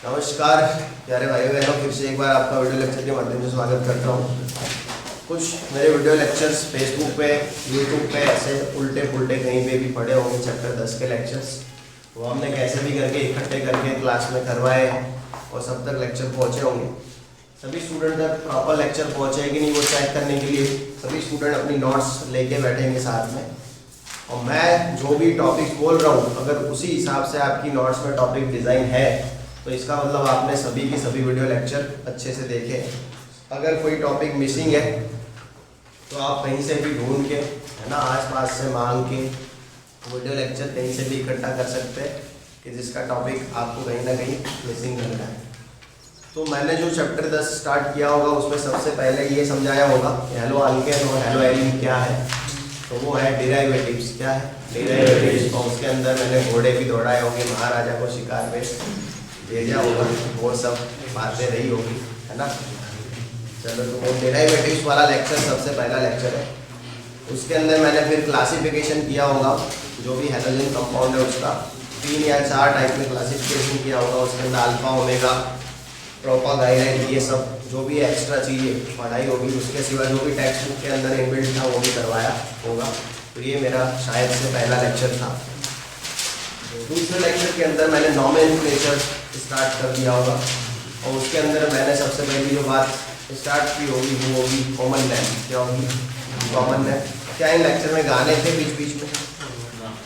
नमस्कार प्यारे भाई बहनों, फिर से एक बार आपका वीडियो लेक्चर के माध्यम से स्वागत करता हूँ। कुछ मेरे वीडियो लेक्चर्स फेसबुक पे, यूट्यूब पे ऐसे उल्टे पुल्टे कहीं पे भी पड़े होंगे चैप्टर 10 के लेक्चर्स, वो हमने कैसे भी करके इकट्ठे करके क्लास में करवाए और सब तक लेक्चर पहुँचे होंगे। सभी स्टूडेंट तक प्रॉपर लेक्चर पहुँचे कि नहीं वो चेक करने के लिए सभी स्टूडेंट अपनी नोट्स लेके बैठेंगे साथ में, और मैं जो भी टॉपिक बोल रहा हूँ अगर उसी हिसाब से आपकी नोट्स में टॉपिक डिज़ाइन है तो इसका मतलब आपने सभी की सभी वीडियो लेक्चर अच्छे से देखे। अगर कोई टॉपिक मिसिंग है तो आप कहीं से भी ढूंढ के, है ना, आसपास से मांग के वीडियो लेक्चर कहीं से भी इकट्ठा कर सकते हैं कि जिसका टॉपिक आपको कहीं ना कहीं मिसिंग लग रहा है। तो मैंने जो चैप्टर 10 स्टार्ट किया होगा उसमें सबसे पहले ये समझाया होगा कि हेलो अल्केन और हेलो एरीन क्या है, तो वो है डेरिवेटिव्स। क्या है? डेरिवेटिव्स। और उसके अंदर मैंने घोड़े भी दौड़ाए होंगे, महाराजा को शिकार पे भेजा होगा, वो सब बातें रही होगी, है ना। चलो, तो वो डेरिवेटिव्स वाला लेक्चर सबसे पहला लेक्चर है। उसके अंदर मैंने फिर क्लासिफिकेशन किया होगा, जो भी हैलोजन कंपाउंड है उसका 3 या 4 टाइप में क्लासिफिकेशन किया होगा। उसके अंदर अल्फा, ओमेगा, प्रोपागाइराइड, ये सब जो भी एक्स्ट्रा चीज़ें पढ़ाई होगी। उसके सिवा जो भी टेक्स्ट बुक के अंदर इनबिल्ट था वो भी करवाया होगा। तो ये मेरा शायद से पहला लेक्चर था। दूसरे लेक्चर के अंदर मैंने नॉमेनक्लेचर स्टार्ट कर दिया होगा, और उसके अंदर मैंने सबसे पहली जो बात स्टार्ट की होगी वो होगी कॉमन नेम। क्या होगी? Common name. क्या इन लेक्चर में गाने थे बीच बीच में?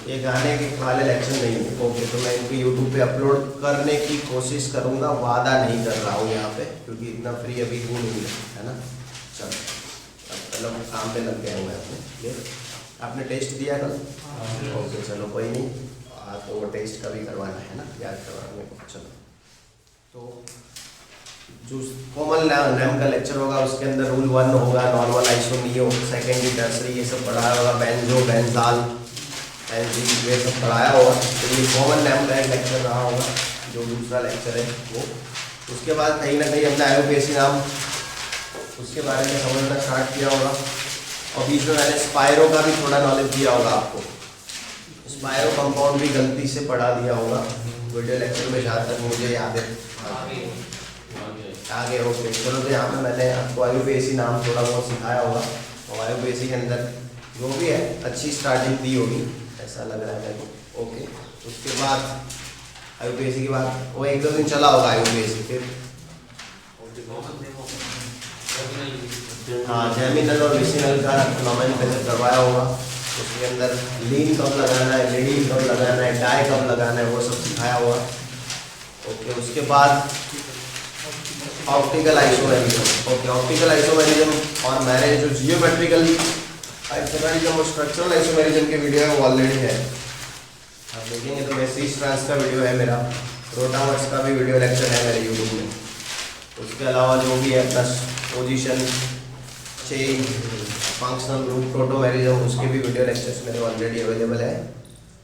ये गाने के वाले लेक्चर नहीं है। ओके, तो मैं इनको यूट्यूब पे अपलोड करने की कोशिश करूँगा, वादा नहीं कर रहा हूँ यहाँ पे, क्योंकि इतना फ्री अभी हूँ नहीं है ना। चलो, अब काम पे लग गए हुए अपने। आपने टेस्ट दिया कल? ओके, चलो कोई नहीं, तो वो टेस्ट का भी करवाना है ना, याद करवाने को। चलो, तो जो कॉमन नेम का लेक्चर होगा उसके अंदर रूल 1 होगा, नॉर्मल, आइसोनियो, सेकेंडरी, टर्सरी, ये सब पढ़ाया होगा। बेंजो, बेंजाल, बेंजीन, ये सब पढ़ाया होगा। तो ये कॉमन नेम का एक लेक्चर रहा होगा, जो दूसरा लेक्चर है वो। उसके बाद कहीं ना कहीं हमने आईयूपीएसी नाम उसके बारे में समझना स्टार्ट किया होगा, और बीच में मैंने स्पायरो का भी थोड़ा नॉलेज दिया होगा आपको। स्पायरो कंपाउंड भी गलती से पढ़ा दिया होगा वीडियो लेक्चर में, जहाँ तक मुझे याद है आगे। ओके, चलो, तो यहाँ पे मैंने आपको आईयूपीएसी नाम थोड़ा बहुत सिखाया होगा, और आईयूपीएसी के अंदर जो भी है अच्छी स्टार्टिंग दी होगी, ऐसा लग रहा है मेरे को। ओके, उसके बाद आईयूपीएसी के बाद वो 1-2 दिन चला होगा आईयूपीएसी, फिर हाँ जेमिनल और विसिनल का नॉमेनक्लेचर करवाया होगा। उसके अंदर लीन कब लगाना है, लेडीन कब लगाना है, डाई कब लगाना है, वो सब सिखाया हुआ। ओके, उसके बाद optical isomerism. Okay, optical isomerism और मैंने जो जियोमेट्रिकल आइसोमेरिज्म और स्ट्रक्चरल आइसोमेरिज्म के वीडियो है वो ऑलरेडी है, आप देखेंगे तो बेसिस ट्रांस का वीडियो है मेरा, रोटावर्स का भी वीडियो लेक्चर है मेरे यूट्यूब में। उसके अलावा जो भी है plus position, chain, functional group, protomerism, उसके भी वीडियो लेक्चर्स मेरे ऑलरेडी अवेलेबल है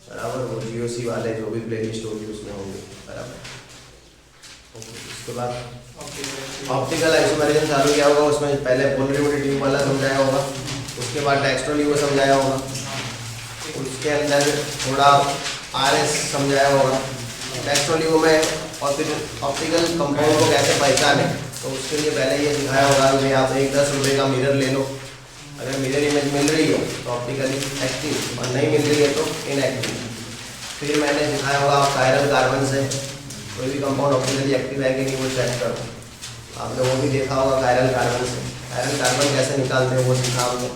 बराबर। वो जीओसी वाले जो भी प्ले लिस्ट होगी उसमें होंगे बराबर। उसके बाद ऑप्टिकल आइसोमेरिज्म चालू किया होगा, उसमें पहले पोलरिटी वाला समझाया होगा, उसके बाद टेक्सटोलिवो समझाया होगा, उसके अंदर थोड़ा आरएस समझाया होगा टेक्सटोलिवो में, और फिर ऑप्टिकल कंपाउंड को कैसे पहचाने, तो उसके लिए पहले ये सिखाया होगा कि आप एक 10 रुपये का मिरर ले लो, अगर मिरर इमेज मिल रही हो तो ऑप्टिकली एक्टिव, और नहीं मिल रही है तो इनएक्टिव। फिर मैंने सिखाया होगा आप कायरल कार्बन से कोई भी कंपाउंड ऑप्टिकली एक्टिव है कि नहीं वो चेक करो, आपने वो भी देखा होगा कायरल कार्बन से। कायरल कार्बन कैसे निकालते हैं वो सिखा हमने।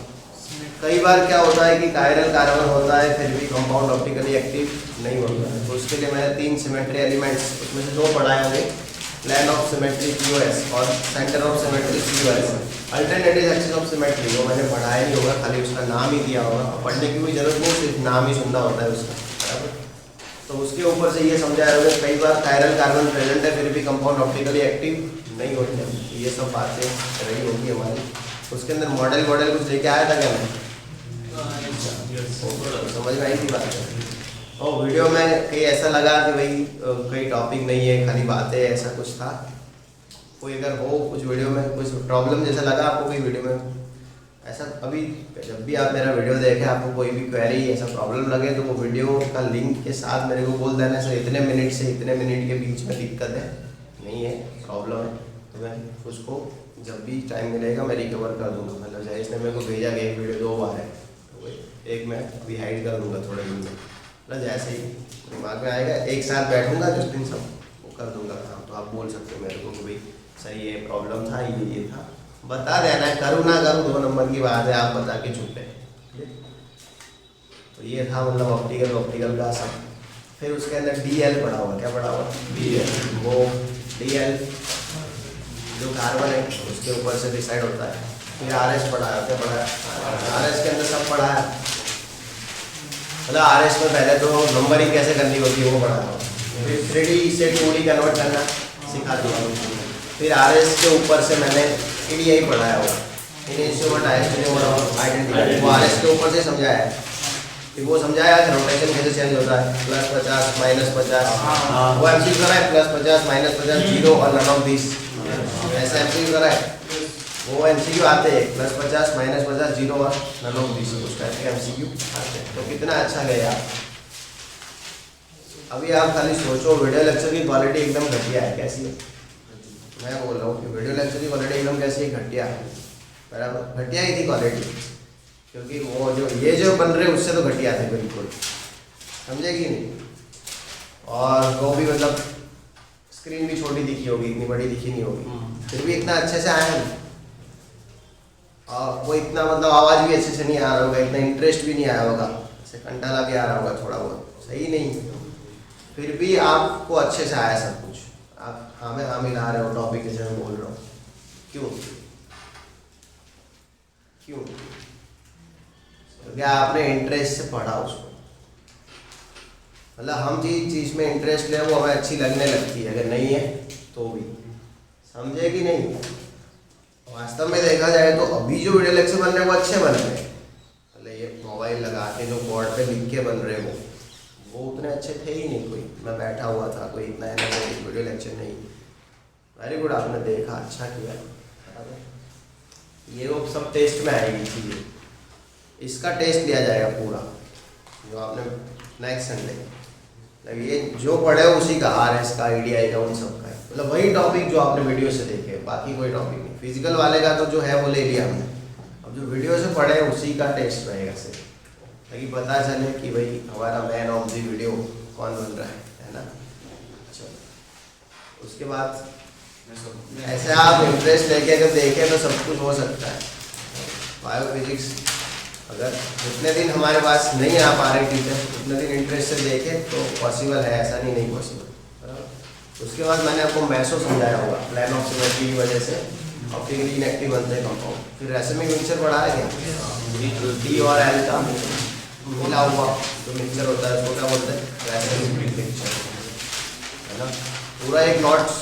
कई बार क्या होता है कि कायरल कार्बन होता है फिर भी कंपाउंड ऑप्टिकली एक्टिव नहीं होता है, तो उसके लिए मैंने 3 सिमेट्री एलिमेंट्स, उसमें से 2 पढ़ाए होंगे, प्लेन ऑफ सिमेट्री POS और centre of symmetry COS। Alternative axis of symmetry वो मैंने पढ़ाया नहीं होगा, खाली उसका नाम ही दिया होगा, पढ़ने की कोई जरूरत नहीं, सिर्फ नाम ही सुनना होता है उसका बराबर। तो उसके ऊपर से ये समझाया होगा कई बार कायरल कार्बन प्रेजेंट है फिर भी कंपाउंड ऑप्टिकली एक्टिव नहीं होते हैं, ये सब बातें रही होगी हमारी। उसके अंदर मॉडल कुछ लेके आया था क्या मैं? समझ में आई थी बात? और वीडियो में कहीं ऐसा लगा कि भाई कोई टॉपिक नहीं है, खाली बातें, ऐसा कुछ था? कोई अगर हो कुछ वीडियो में कुछ प्रॉब्लम जैसा लगा आपको कोई वीडियो में ऐसा, अभी जब भी आप मेरा वीडियो देखें आपको कोई भी क्वेरी ऐसा प्रॉब्लम लगे तो वो वीडियो का लिंक के साथ मेरे को बोल देना, सर इतने मिनट से इतने मिनट के बीच में दिक्कत है, नहीं है, प्रॉब्लम है, तो मैं उसको जब भी टाइम मिलेगा मैं रिकवर कर दूंगा। मतलब जैसे इसने मेरे को भेजा कि एक वीडियो 2 बार है, तो एक मैं अभी हाइड कर दूंगा थोड़े दिन में। मतलब जैसे ही दिमाग में आएगा एक साथ बैठूंगा जिस दिन सब वो कर दूंगा काम। तो आप बोल सकते हो मेरे को कि भाई सही है, प्रॉब्लम था, ये था, बता देना है। करूँ ना करूँ 2 नंबर की बात है, आप बता के चुप है। तो ये था मतलब ऑप्टिकल का सब। फिर उसके अंदर DL पढ़ा हुआ, क्या पढ़ा हुआ? DL। वो DL जो कार्बन है उसके ऊपर से डिसाइड होता है। फिर RS पढ़ा है, क्या पढ़ा है? RS के अंदर सब पढ़ा है। मतलब RS में पहले तो नंबरिंग कैसे करनी होती है वो पढ़ा है। फिर 3D से 2D कन्वर्ट करना सिखा दिया। फिर RS के ऊपर से मैंने EDI पढ़ाया हुआ, इनिशियल आइडेंटिटी, वो RS के ऊपर से समझाया है। फिर वो समझाया कि रोटेशन कैसे चेंज होता है, +50 -50, वो MCQ करा है, +50 -50 0 और नन ऑफ दिस, ऐसे MCQ करा है। वो MCQ आते हैं +50 -50 0 और नन ऑफ दिस, उस टाइप के MCQ आते हैं। तो कितना अच्छा गया। अभी आप खाली सोचो, वीडियो लेक्चर की क्वालिटी एकदम घटिया है। कैसी है? मैं बोल रहा हूँ कि वीडियो लेक्चर की क्वालिटी एकदम कैसी है? घटिया है। बराबर घटिया ही थी क्वालिटी, क्योंकि वो जो बन रहे उससे तो घटिया थे बिल्कुल, समझे कि नहीं? और वो भी मतलब स्क्रीन भी छोटी दिखी होगी, इतनी बड़ी दिखी नहीं होगी, फिर भी इतना अच्छे से आया नहीं। और वो इतना मतलब आवाज़ भी अच्छे से नहीं आ रहा होगा, इतना इंटरेस्ट भी नहीं आया होगा, ऐसे कंटाला भी आ रहा होगा थोड़ा बहुत, सही नहीं। फिर भी आपको अच्छे से आया सब कुछ। आप हाँ में हाँ मिला रहे हो टॉपिक जैसे मैं बोल रहा हूँ। क्यों? तो क्या आपने इंटरेस्ट से पढ़ा उसको? मतलब हम जिस चीज़ में इंटरेस्ट ले वो हमें अच्छी लगने लगती है, अगर नहीं है तो भी, समझे कि नहीं? वास्तव में देखा जाए तो अभी जो वीडियो लेक्चर बन रहे हैं वो अच्छे बन रहे हैं। मतलब ये मोबाइल लगा के जो बोर्ड पे लिख के बन रहे वो उतने अच्छे थे ही नहीं। कोई मैं बैठा हुआ था, कोई इतना एनर्जेटिक वीडियो लेक्चर नहीं। वेरी गुड, आपने देखा, अच्छा किया। ये वो सब टेस्ट में आएगी चीज़ें, इसका टेस्ट लिया जाएगा पूरा जो आपने नेक्स्ट संडे। ये जो पढ़े उसी का, RS का, EDI का, उन सब का है। मतलब वही टॉपिक जो आपने वीडियो से देखे, बाकी कोई टॉपिक नहीं। फिजिकल वाले का तो जो है वो ले लिया हमने, अब जो वीडियो से पढ़े उसी का टेस्ट रहेगा सिर्फ, ताकि पता चले कि भाई हमारा मैन ऑफ द वीडियो कौन बन रहा है ना। चलो उसके बाद ऐसे आप इंटरेस्ट लेके अगर देखें तो सब कुछ हो सकता है। बायोफिजिक्स अगर जितने दिन हमारे पास नहीं आ पा रहे टीचर, उतने दिन इंटरेस्ट से देखें तो पॉसिबल है, ऐसा नहीं पॉसिबल। उसके बाद मैंने आपको मैसो समझाया होगा, प्लान ऑफ सिमेट्री की वजह से ऑप्टिकली इनएक्टिव बनते हैं कंपाउंड। फिर रेसिमिक मिक्सचर पढ़ा है क्या? D और L का मिला हुआ जो मिक्सचर होता है उसको क्या बोलते हैं? रेसिमिक मिक्सचर, है ना। पूरा एक नॉट्स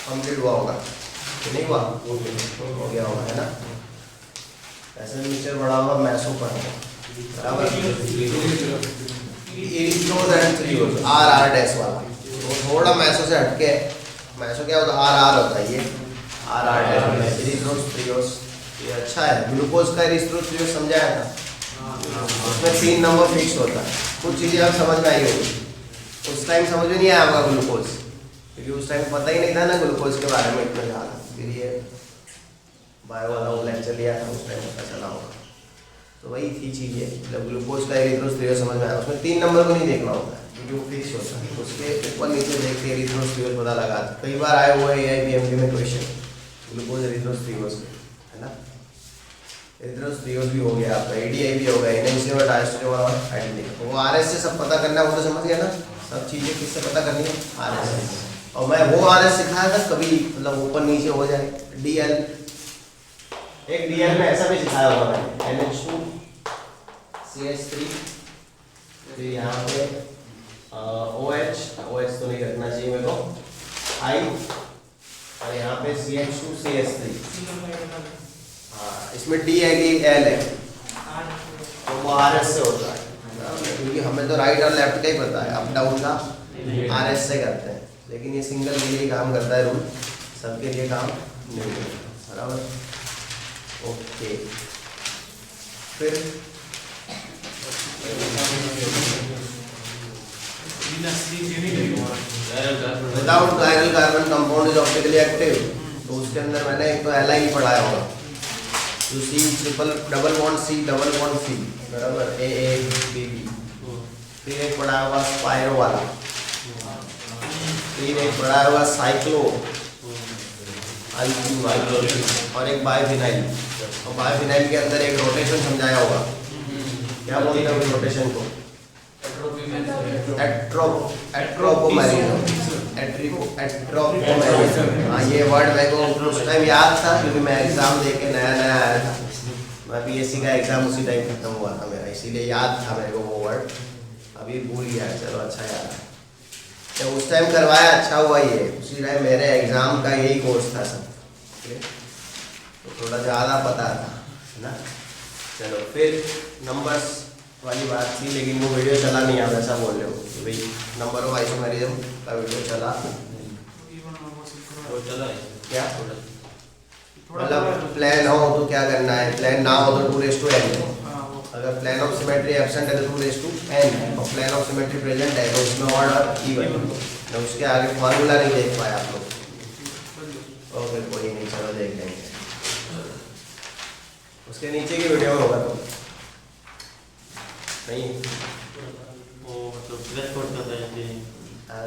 कंप्लीट हुआ होगा कि नहीं हुआ? हो गया होगा, है ना। ऐसे मिक्सचर पढ़ा होगा, मैसो पढ़ा होगा, बराबर। इरिथ्रोज एंड थ्रियोज, RR डैश वाला, तो थोड़ा मैसो से हटके। मैसो क्या होता है? RR होता है, ये RR डैश, इरिथ्रोज थ्रियोज। ये अच्छा है, ग्लूकोज का इरिथ्रोज थ्रियोज समझाया था, उसमें 3 नंबर फिक्स होता है। कुछ चीज़ें आप समझ में आई होगी, उस टाइम समझ में नहीं आया होगा ग्लूकोज, क्योंकि उस टाइम पता ही नहीं था ना ग्लूकोज के बारे में इतना ज़्यादा। फिर ये बायो वाला वो लेक्चर लिया था, उस टाइम पता चला होगा। तो वही थी चीज़ है, मतलब ग्लूकोज का इरिथ्रोज थ्रियोज समझ में आया। उसमें 3 नंबर को नहीं देखना होता है क्योंकि वो फिक्स होता है, उसके ऊपर नीचे देख के इरिथ्रोज थ्रियोज पता लगा। कई बार आए हुए हैं AIBMP में क्वेश्चन ग्लूकोज इरिथ्रोज थ्रियोज, है ना। इरिथ्रोज थ्रियोज भी हो गया आपका, EDI भी हो गया, इनिशियल और डायस्टेरोन और आइडेंटिटी। वो RS से सब पता करना, वो तो समझ गया ना। सब चीज़ें किससे पता करनी है? RS से। और मैं वो RS सिखाया था, कभी मतलब ऊपर नीचे हो जाए। DL, एक DL में ऐसा भी सिखाया होगा मैंने, NH2 CH3, फिर यहाँ पे OH तो नहीं रखना चाहिए मेरे को, I, और यहाँ पे CH2 CH3। हाँ, इसमें D है कि L है, तो वो RS से होता है, क्योंकि हमें तो राइट और लेफ्ट का ही पता है, अप डाउन का RS से करते हैं। लेकिन ये सिंगल के लिए काम करता है रूल, सबके लिए काम नहीं करता, बराबर। ओके, फिर without chiral carbon compound is optically active. तो उसके अंदर मैंने एक तो एलाइन पढ़ाया होगा, जो C triple double bond C बराबर AABB। फिर एक पढ़ाया होगा स्पायरो वाला, फिर एक पढ़ाया होगा साइक्लो और एक बायफिनाइल। और बायफिनाइल के अंदर एक रोटेशन समझाया होगा, क्या बोलते हैं रोटेशन को? हाँ, ये वर्ड मेरे को उस टाइम याद था क्योंकि मैं एग्जाम दे के नया आया था। मैं PSC का एग्जाम उसी टाइम खत्म हुआ था मेरा, इसीलिए याद था मेरे को वो वर्ड, अभी भूल गया। चलो अच्छा याद है, तो उस टाइम करवाया, अच्छा हुआ ये। उसी टाइम मेरे एग्जाम का यही कोर्स था सब, तो थोड़ा ज़्यादा पता था, है ना। चलो फिर नंबर्स वाली बात थी, लेकिन वो वीडियो चला नहीं, आप ऐसा बोल रहे हो कि भाई नंबर ऑफ आइसोमेरिज्म का वीडियो चला, वो चला है क्या? मतलब प्लान हो तो क्या करना है, प्लान ना हो तो 2:n। अगर प्लान ऑफ सिमेट्री एब्सेंट है तो 2:n, और प्लान ऑफ सिमेट्री प्रेजेंट है तो उसमें ऑर्डर इवन। तो उसके आगे फॉर्मूला नहीं देख पाए आप लोग, ओके कोई नहीं, चलो देख लेंगे, उसके नीचे की वीडियो में होगा तो नहीं, वो मतलब प्रेस कोड करता है कि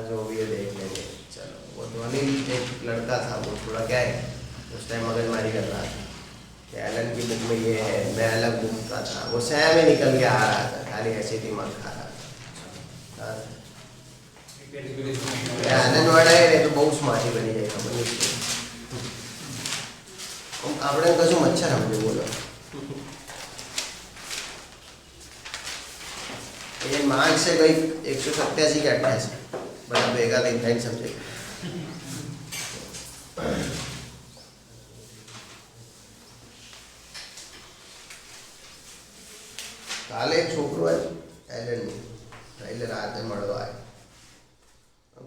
जो भी है देख लेंगे। चलो वो तो अनिल एक लड़का था, वो थोड़ा क्या है उस टाइम मगजमारी कर रहा था कि एलन की बुक में ये है, मैं अलग बुक का था, वो सैम ही निकल के आ रहा था, खाली ऐसे दिमाग खा रहा था। एलन वर्ड है तो बहुत स्मार्टी बनी जाए खबर नहीं। આપણે કશું મચ્છર સમજે બોલો, ये मार्क्स से गई 187 के 88, बड़ा बेगा तो इंसान समझे। કાલે એક છોકરો આવ્યો એલન એટલે રાતે મળવા આવ્યો,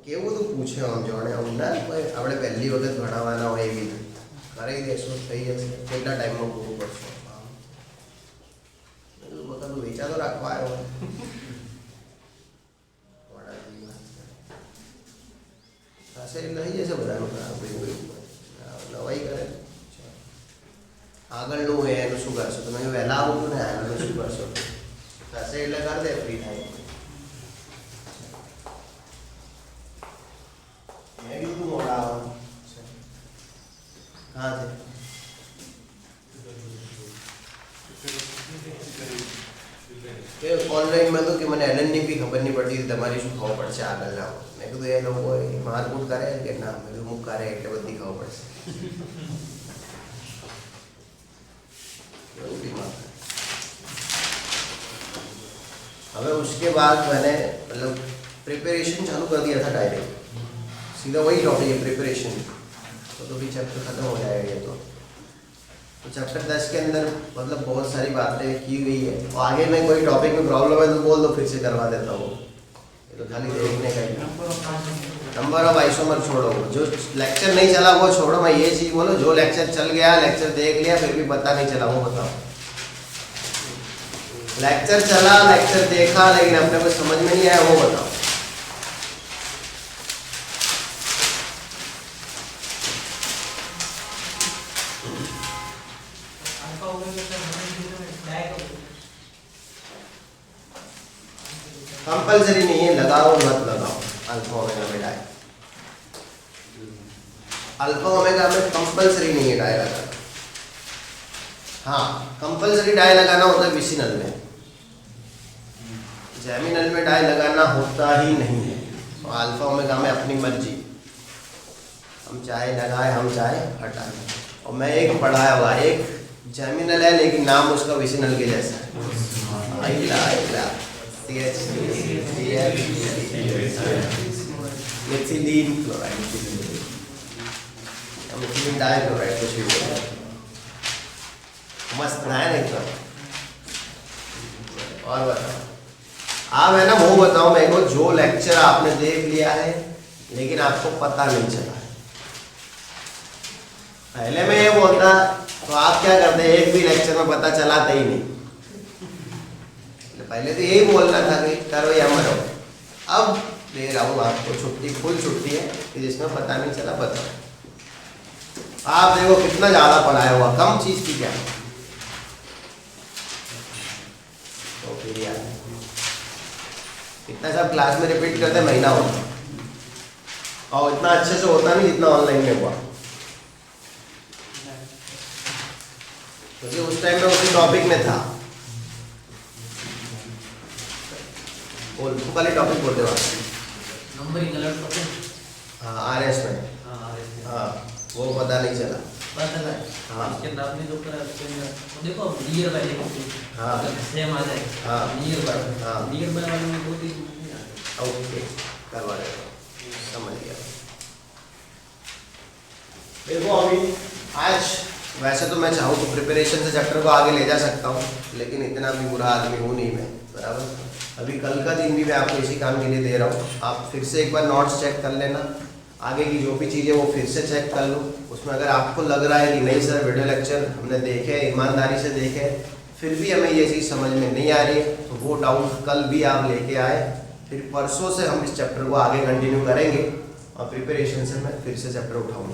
કેવું તો પૂછે આમ જાણે આમ ના આપણે પહેલી વખત ભણાવવાના હોય એવી કરી દેશો થઈ જશે, કેટલા ટાઈમમાં પૂરું કરશો? બધા વિચાર તો રાખવા આવ્યો થશે એટલે થઈ જશે બધાનું નવાઈ કરે। આગળનું હોય એનું શું કરશો તમે? વહેલા આવું ને આગળનું શું કરશો? થશે એટલે કરી દે, ફ્રી થાય। મેં કીધું મોડા આવવાનું कहाँ थे? ऑनलाइन में तो कि मैंने एलन ने भी खबर नहीं पड़ती તમારી શું ખબર પડશે આગળ જાઓ। મેં કીધું એ લોકો મારકૂટ કરે કે ના, મેં કીધું મુક કરે એટલે બધી ખબર પડશે। हमें उसके बाद मैंने मतलब प्रिपरेशन चालू कर दिया था डायरेक्ट, सीधा वही टॉपिक है प्रिपरेशन, तो भी चैप्टर खत्म हो जाएगा ये तो चैप्टर 10 के अंदर मतलब बहुत सारी बातें की गई है। और आगे में कोई टॉपिक में प्रॉब्लम है तो बोल दो, फिर से करवा देता हूँ। ये तो खाली देखने का ही। नंबर ऑफ आइसोमर छोड़ो, जो लेक्चर नहीं चला वो छोड़ो, मैं ये चीज़ बोलो जो लेक्चर चल गया, लेक्चर देख लिया फिर भी पता नहीं चला, वो बताओ। लेक्चर चला, लेक्चर देखा लेकिन अपने को समझ में नहीं आया, वो बताओ। कंपलसरी नहीं है, लगाओ मत लगाओ। अल्फा ओमेगा में डाई, अल्फा ओमेगा में कंपलसरी नहीं है डाई लगाना। हाँ कंपलसरी डाई लगाना होता है विसिनल में, जेमिनल में डाई लगाना होता ही नहीं है। तो अल्फा ओमेगा में अपनी मर्जी, हम चाहे लगाए हम चाहे हटाए। और मैं एक पढ़ाया हुआ, एक जेमिनल है लेकिन नाम उसका विसिनल के जैसा है, मिथिलीन क्लोराइड, मिथिलीन डाइक्लोराइड कुछ भी मस्त है ना एकदम। और बताओ आप, है ना वो बताओ मेरे को जो लेक्चर आपने देख लिया है लेकिन आपको पता नहीं चला है। पहले मैं ये बोलता तो आप क्या करते, एक भी लेक्चर में पता चलाते ही नहीं। पहले तो यही बोलना था कि करो या मरो। अब दे रहा हूँ आपको छुट्टी, फुल छुट्टी है कि जिसमें पता नहीं चला पता। आप देखो कितना ज़्यादा पढ़ाया हुआ, कम चीज़ की क्या। तो फिर यार इतना सब क्लास में रिपीट करते महीना होता, और इतना अच्छे से होता नहीं जितना ऑनलाइन में हुआ, क्योंकि उस टाइम में उसी टॉपिक में था। बोल तू खाली टॉपिक बोलते हो। नंबरिंग अलर्ट पता है? हाँ RS में, हाँ वो पता नहीं चला। पता है। हाँ। इसके अंदर आपने जो करा उसके अंदर वो देखो नियर बाय देखो। हाँ। सेम आ जाए। हाँ। Near by. हाँ। नियर बाय वाले में बहुत ही नहीं आता। ओके करवा देगा, समझ गया। देखो अभी आज वैसे तो मैं चाहूँ तो प्रिपरेशन से चैप्टर को आगे ले जा सकता हूँ, लेकिन इतना भी बुरा आदमी हूँ नहीं मैं, बराबर। अभी कल का दिन भी मैं आपको इसी काम के लिए दे रहा हूँ। आप फिर से एक बार नोट्स चेक कर लेना, आगे की जो भी चीज़ें वो फिर से चेक कर लो। उसमें अगर आपको लग रहा है कि नहीं सर वीडियो लेक्चर हमने देखे, ईमानदारी से देखे, फिर भी हमें ये चीज़ समझ में नहीं आ रही है, तो वो डाउट कल भी आप लेके आए। फिर परसों से हम इस चैप्टर को आगे कंटिन्यू करेंगे और प्रिपरेशन से मैं फिर से चैप्टर उठाऊँगा।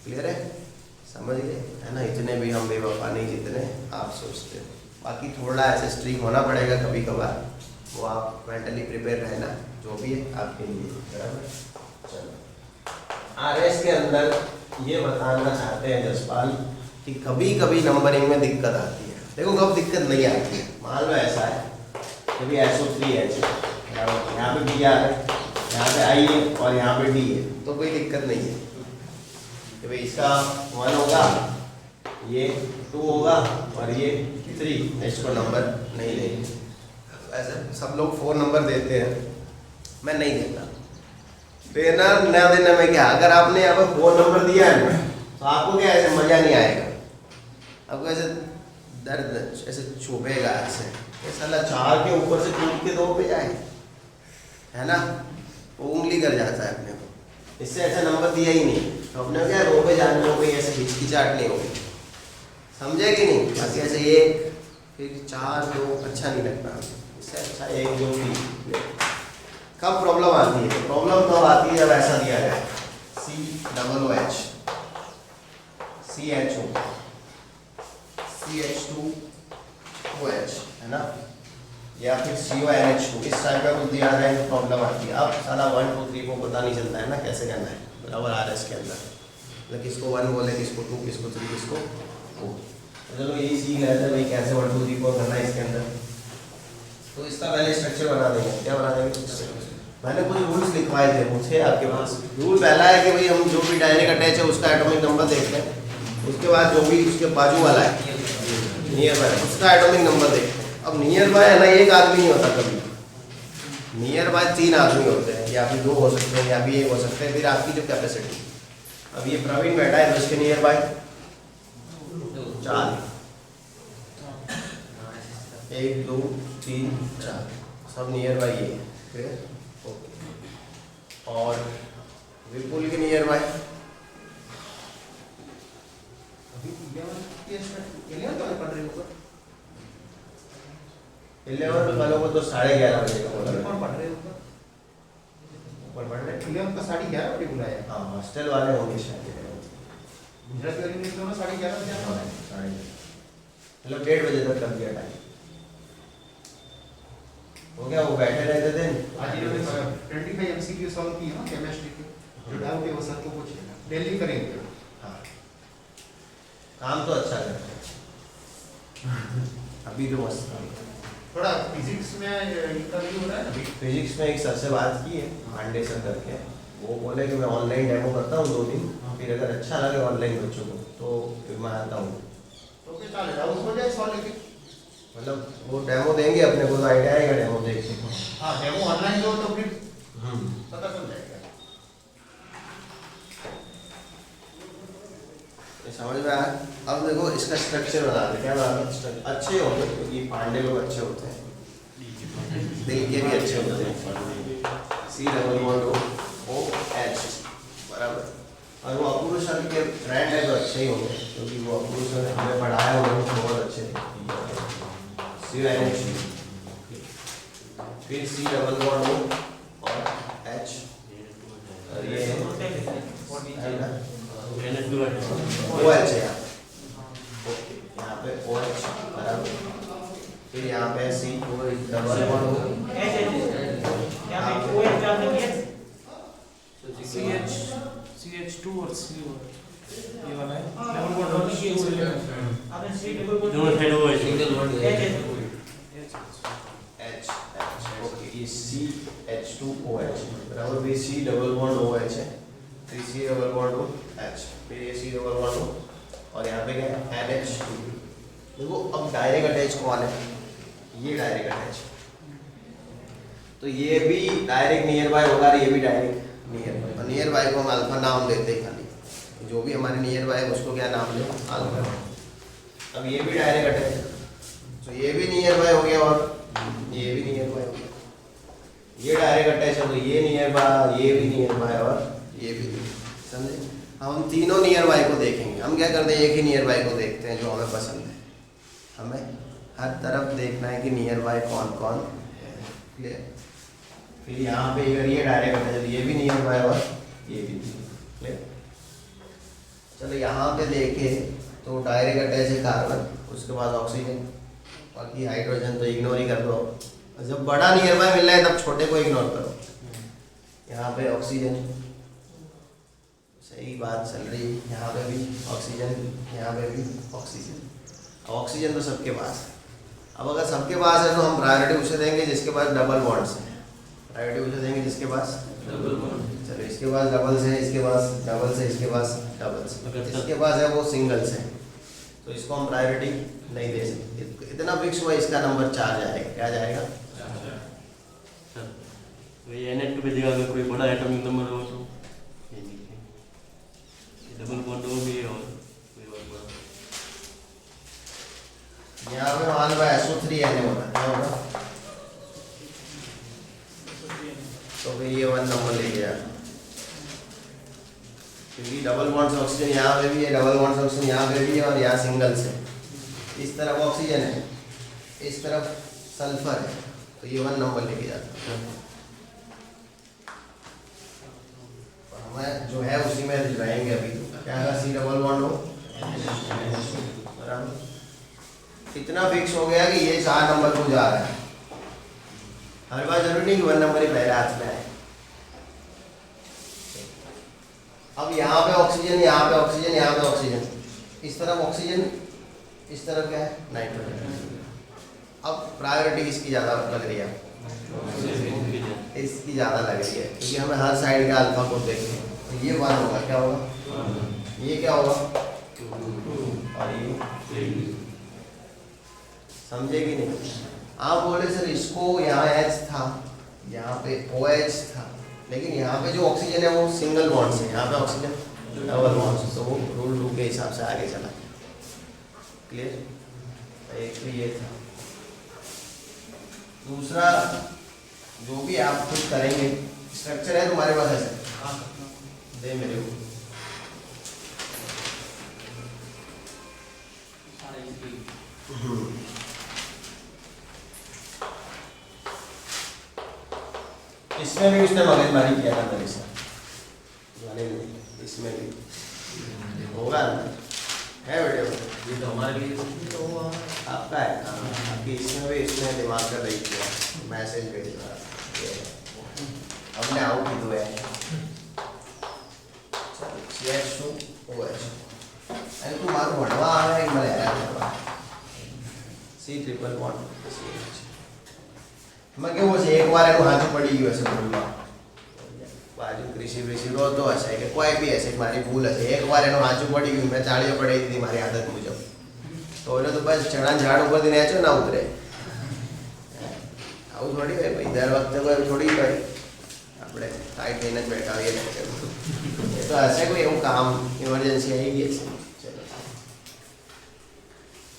क्लियर है, समझ गए है ना। इतने भी हम बेवफा नहीं जितने आप सोचते हो। बाकी थोड़ा ऐसे स्ट्रिक्ट होना पड़ेगा कभी कभार, वो आप मेंटली प्रिपेयर रहना, जो भी है आपके लिए, बराबर। चलो RS के अंदर ये बताना चाहते हैं जसपाल कि कभी कभी नंबरिंग में दिक्कत आती है। देखो कब दिक्कत नहीं आती है, मान लो ऐसा है कभी SO3H यहाँ पे B आ है, यहाँ पे I है और यहाँ पे D है, तो कोई दिक्कत नहीं है कि भाई इसका 1 होगा, ये 2 होगा और ये 3, इसको नंबर नहीं देंगे। ऐसे सब लोग 4 नंबर देते हैं, मैं नहीं देता। देना न देने में क्या, अगर आपने यहाँ पर 4 नंबर दिया है ना, तो आपको क्या ऐसे मजा नहीं आएगा, आपको ऐसे दर्द ऐसे चुभेगा, ऐसे साला 4 के ऊपर से कूद के 2 पे जाए, है ना, वो उंगली कर जाता है अपने को। इससे ऐसा नंबर दिया ही नहीं, तो अपने क्या 2 पे जाने हो गई, ऐसे हिचकिचाहट नहीं होगी, समझे कि नहीं। बाकी ऐसे 1 फिर 4 2 अच्छा नहीं लगता, इससे अच्छा 1 2 3। कब प्रॉब्लम आती है, प्रॉब्लम तब आती है जब ऐसा दिया जाए COOH CHO CH2OH, है ना, या फिर CONH2, इस टाइप का कुछ दिया जाए तो प्रॉब्लम आती है। अब साला 1 2 3 को पता नहीं चलता है ना कैसे करना है, बराबर। RS के अंदर मतलब किसको 1 बोले, किसको 2, किसको 3, किसको 4। चलो यही सीख लेते हैं भाई कैसे 1 2 3 4 करना है इसके अंदर। तो इसका पहले स्ट्रक्चर बना देंगे। क्या बना देंगे, मैंने कुछ रूल्स लिखवाए थे मुझे आपके पास। रूल पहला है कि भाई हम जो भी डायरेक्ट अटैच है उसका एटॉमिक नंबर देखते हैं, उसके बाद जो भी उसके बाजू वाला है नियर बाय उसका एटॉमिक नंबर देखते हैं। अब नियर बाय है ना, एक आदमी नहीं होता कभी, नियर बाय 3 आदमी होते हैं, या फिर 2 हो सकते हैं, या फिर 1 हो सकते हैं। फिर आपकी जो कैपेसिटी, अब ये प्रवीण बैठा है तो इसके नियर बाय 4, 1 2 3 4 सब नियर बाय ये है। ओके, और विपुल के नियर बाय 11 वालों को तो 11:30 बजे का बोला। कौन पढ़ रहे हो ऊपर? ऊपर पढ़ रहे हैं। 11 का 11:30 बजे बुलाया। हाँ हॉस्टल वाले होंगे शायद, गुजराती वाले ने दोनों 11:30 बजे आना है। मतलब 1:30 बजे तक कर दिया टाइम हो गया। वो बैठे रहते थे आज इन्होंने 25 MCQ सॉल्व किए ना केमिस्ट्री के, जो डाउट है वो सर को पूछेगा, डेली करेंगे। हाँ काम तो अच्छा करते हैं अभी तो मस्त काम कर रहे हैं। थोड़ा फिजिक्स में इनका भी हो रहा है ना। फिजिक्स में एक सर से बात की है, पांडे सर करके, वो बोले कि मैं ऑनलाइन डेमो करता हूँ 2 दिन, फिर अगर अच्छा लगे ऑनलाइन बच्चों को तो फिर मैं आता हूँ। तो फिर चलेगा, उसको जाए सॉल्व लेके। मतलब वो डेमो देंगे अपने को, तो आइडिया आएगा डेमो देखने को। हाँ डेमो ऑनलाइन दो तो फिर पता चल जाएगा। ये समझ में आया। अब देखो इसका स्ट्रक्चर बना दे, क्या बना दे, अच्छे होंगे क्योंकि पांडे लोग अच्छे होते हैं, दिल के भी अच्छे होते हैं। COOH बराबर। और वो अपूर्व सर के फ्रेंड है तो अच्छे ही होंगे, क्योंकि वो अपूर्व सर ने हमें पढ़ाया उन्होंने बहुत अच्छे। CONH फिर COO और H OH है यहाँ, ओके यहाँ पे OH बराबर, फिर यहाँ पे C डबल बॉन्ड हो, CH2 और C ये वाला है डबल बॉन्ड और C दोनों साइड वो है सिंगल बॉन्ड H ओके ये CH2OH बराबर भी C डबल बॉन्ड OH है, फिर C डबल बॉन्ड हो H, फिर ये C डबल बॉन्ड हो और यहाँ पे क्या है NH2। देखो अब डायरेक्ट अटैच कौन है, ये डायरेक्ट अटैच, तो ये भी डायरेक्ट नियर बाय होगा और ये भी डायरेक्ट नियर बाय, और नियर बाय को हम अल्फा नाम देते हैं खाली, जो भी हमारे नियर बाय है उसको क्या नाम लें अल्फा। अब ये भी डायरेक्ट अटैच है, तो ये भी नियर बाय हो गया और ये भी नियर बाय हो गया, ये डायरेक्ट अटैच है तो ये नियर बाय, ये भी नियर बाय और ये भी, समझे। हम तीनों नियर बाय को देखेंगे, हम क्या करते हैं एक ही नियर बाय को देखते हैं जो हमें पसंद है, हमें हर तरफ देखना है कि नियर बाय कौन कौन है, क्लियर। फिर यहाँ पे अगर ये डायरेक्ट अटैच है तो ये भी नियर बाय और ये भी, क्लियर। चलो यहाँ पे देखे तो डायरेक्ट अटैच है कार्बन, उसके बाद ऑक्सीजन, बाकी हाइड्रोजन तो इग्नोर ही कर दो, जब बड़ा नियर बाय मिल रहा है तब छोटे को इग्नोर करो। यहाँ पे ऑक्सीजन, सही बात चल रही है, यहाँ पे भी ऑक्सीजन, यहाँ पे भी ऑक्सीजन। ऑक्सीजन तो सबके पास है, अब अगर सबके पास है तो हम प्रायोरिटी उसे देंगे जिसके पास डबल बॉन्ड्स हैं, प्रायोरिटी उसे देंगे जिसके पास डबल बॉन्ड। चलो इसके पास डबल्स है, इसके पास डबल्स है, इसके पास डबल्स, इसके पास है वो सिंगल्स है, तो इसको हम प्रायोरिटी नहीं दे सकते। इतना फिक्स हुआ इसका नंबर 4 जाएगा, क्या जाएगा? तो ये NH2 पे जगह अगर कोई बड़ा एटॉमिक नंबर हो तो ये नीचे डबल बॉन्ड हो भी और कोई और बड़ा, यहाँ पे मान लो SO3 N होगा, क्या होगा? तो भाई ये 1 नंबर ले गया, क्योंकि डबल बॉन्ड्स ऑक्सीजन यहाँ पे भी है, डबल बॉन्ड्स ऑक्सीजन यहाँ पे भी है और यहाँ सिंगल्स है, इस तरफ ऑक्सीजन है, इस तरफ सल्फर है, तो ये 1 नंबर लेके जाता है। हमें जो है उसी में रहेंगे अभी, क्या है C डबल बॉन्ड हो बराबर, इतना फिक्स हो गया कि ये 4 नंबर को जा रहा है, हर बार जरूरी नहीं कि 1 नंबर ही पहले हाथ में आए। अब यहाँ पे ऑक्सीजन, यहाँ पे ऑक्सीजन, यहाँ पे ऑक्सीजन, इस तरफ ऑक्सीजन, इस तरफ क्या है नाइट्रोजन। अब प्रायोरिटी किसकी ज़्यादा लग रही है? इसकी ज़्यादा लग रही है, क्योंकि हमें हर साइड का अल्फा को देखना है, तो ये 1 होगा, क्या होगा? ये क्या होगा? और ये, समझे कि नहीं? आप बोले सर इसको यहाँ H था, यहाँ पे OH था, लेकिन यहाँ पे जो ऑक्सीजन है वो सिंगल बॉन्ड से, यहाँ पे ऑक्सीजन डबल बॉन्ड से, तो वो रूल 2 के हिसाब से आगे चला, क्लियर। एक तो ये था, दूसरा जो भी आप खुद करेंगे, स्ट्रक्चर है तुम्हारे पास ऐसे, दे मेरे को, इसमें भी उसने मगजमारी किया था मेरे साथ, इसमें भी होगा ना, है वीडियो, ये तो हमारे लिए तो आपका है, आपकी इसमें भी इसने दिमाग कर रही किया, मैसेज भेज रहा है, हमने आउट की दो है, CH2OH, अरे तुम्हारा बढ़वा आ रहा है Malayalam, C triple bond CH, मैं क्या वो एक बार है वो हाथ पड़ी हुई वैसे बोलूँगा, बाजू कृषि वृषि रो तो अच्छा है कि कोई भी ऐसे हमारी भूल है, एक बार है हाथ पड़ी हुई, मैं चाड़ियों पड़ी थी हमारी आदत मुझे, तो बोले तो बस चढ़ा झाड़ ऊपर दिन ऐसे ना उतरे, આવું થોડી હોય ભાઈ દર વખતે કોઈ થોડી હોય આપણે ટાઈટ થઈને જ બેઠા હોઈએ ને એ તો હશે કોઈ એવું કામ ઇમરજન્સી આવી ગઈ છે ચલો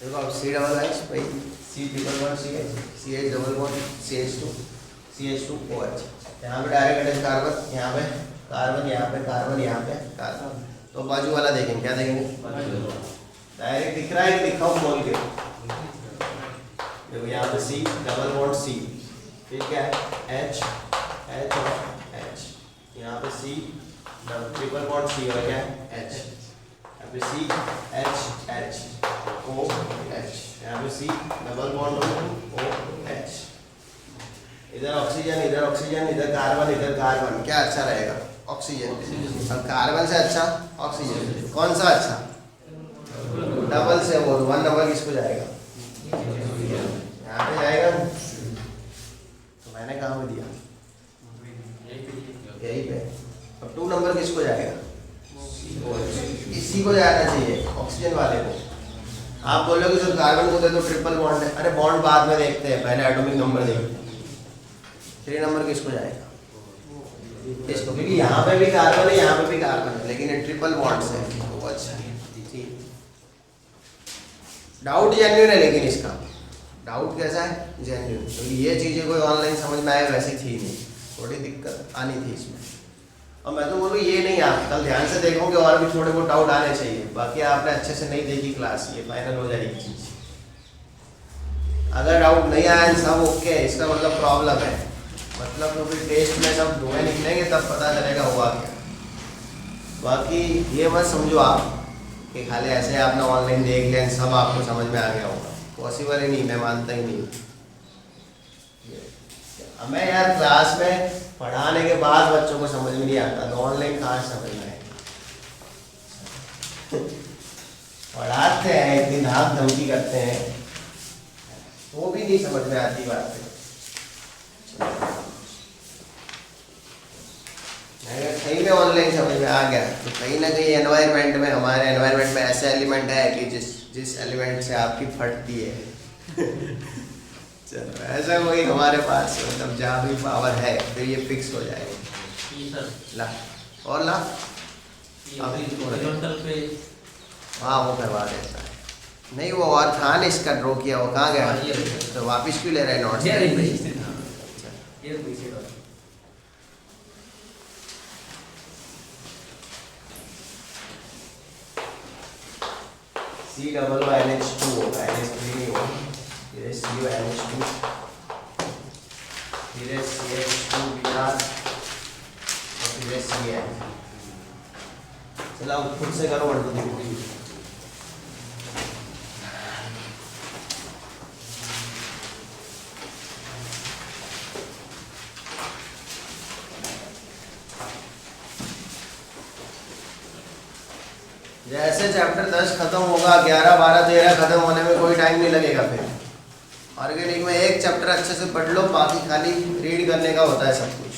देखो अब C डबल H भाई C triple bond CH CH double bond CH2 CH2OH, यहाँ पे डायरेक्ट अटैच कार्बन, यहाँ पे कार्बन, यहाँ पे कार्बन, यहाँ पे कार्बन, तो बाजू वाला देखेंगे, क्या देखेंगे? डायरेक्ट दिख रहा है कि दिखाओ खोल के, देखो यहाँ पे C डबल बॉन्ड C, फिर क्या है H H और H, यहाँ पे C ट्रिपल बॉन्ड C और क्या है H, यहाँ पे C H H O H, यहाँ पे C double bond O H, इधर ऑक्सीजन इधर कार्बन, क्या अच्छा रहेगा? ऑक्सीजन। अब कार्बन से अच्छा ऑक्सीजन, कौन सा अच्छा? डबल से वो 1 नंबर किसको जाएगा? यहाँ पे जाएगा, तो मैंने कहाँ पे दिया? यही पे। अब 2 नंबर किसको जाएगा? इसी को जाना चाहिए, ऑक्सीजन वाले को। आप बोलोगे जो कार्बन को दे दो ट्रिपल बॉन्ड है, अरे बॉन्ड बाद में देखते हैं, पहले एटॉमिक नंबर देखते हैं। 3 नंबर किसको जाएगा? इसको, क्योंकि यहाँ पे भी कार्बन है, यहाँ पे भी कार्बन है, लेकिन ये ट्रिपल बॉन्ड से है, तो अच्छा है। डाउट जेन्युइन है, लेकिन इसका डाउट कैसा है? जेन्युइन। क्योंकि ये चीज़ें कोई ऑनलाइन समझ में आए वैसी थी नहीं, थोड़ी दिक्कत आनी थी इसमें। और मैं तो बोलूँ ये नहीं, आप कल ध्यान से देखोगे और भी थोड़े बहुत डाउट आने चाहिए। बाकी आपने अच्छे से नहीं देखी क्लास, ये फाइनल हो जाएगी चीज़। अगर डाउट नहीं आया सब ओके है, इसका मतलब प्रॉब्लम है, मतलब तो फिर टेस्ट में सब धुएं निकलेंगे तब पता चलेगा हुआ क्या। बाकी ये मत समझो आप कि खाली ऐसे आपने ऑनलाइन देख लिया सब आपको समझ में आ गया होगा, पॉसिबल ही नहीं, मैं मानता ही नहीं। हमें यार क्लास में पढ़ाने के बाद बच्चों को समझ में नहीं आता, तो ऑनलाइन कहाँ समझ में आएगा? पढ़ाते हैं, इतनी धाक धमकी करते हैं, वो भी नहीं समझ में आती बातें। अगर सही में ऑनलाइन समझ में आ गया तो कहीं ना कहीं एनवायरनमेंट में, हमारे एनवायरनमेंट में ऐसे एलिमेंट है कि जिस एलिमेंट से आपकी फटती है चलो ऐसा कोई हमारे पास मतलब जहाँ भी पावर है फिर ये फिक्स हो जाएगी। ला और ला हाँ वो करवा देता है। नहीं वो और था ना, इसका ड्रॉ किया, वो कहाँ गया? तो वापिस क्यों ले रहा है notes? C double O NH2 होगा, NH3 नहीं होगा, फिर CO NH2, फिर CH2 Br और फिर Cl। चलो खुद से करो 1 2 3। जैसे चैप्टर 10 खत्म होगा, 11 12 13 खत्म होने में कोई टाइम नहीं लगेगा। फिर ऑर्गेनिक में एक चैप्टर अच्छे से पढ़ लो, बाकी खाली रीड करने का होता है सब कुछ।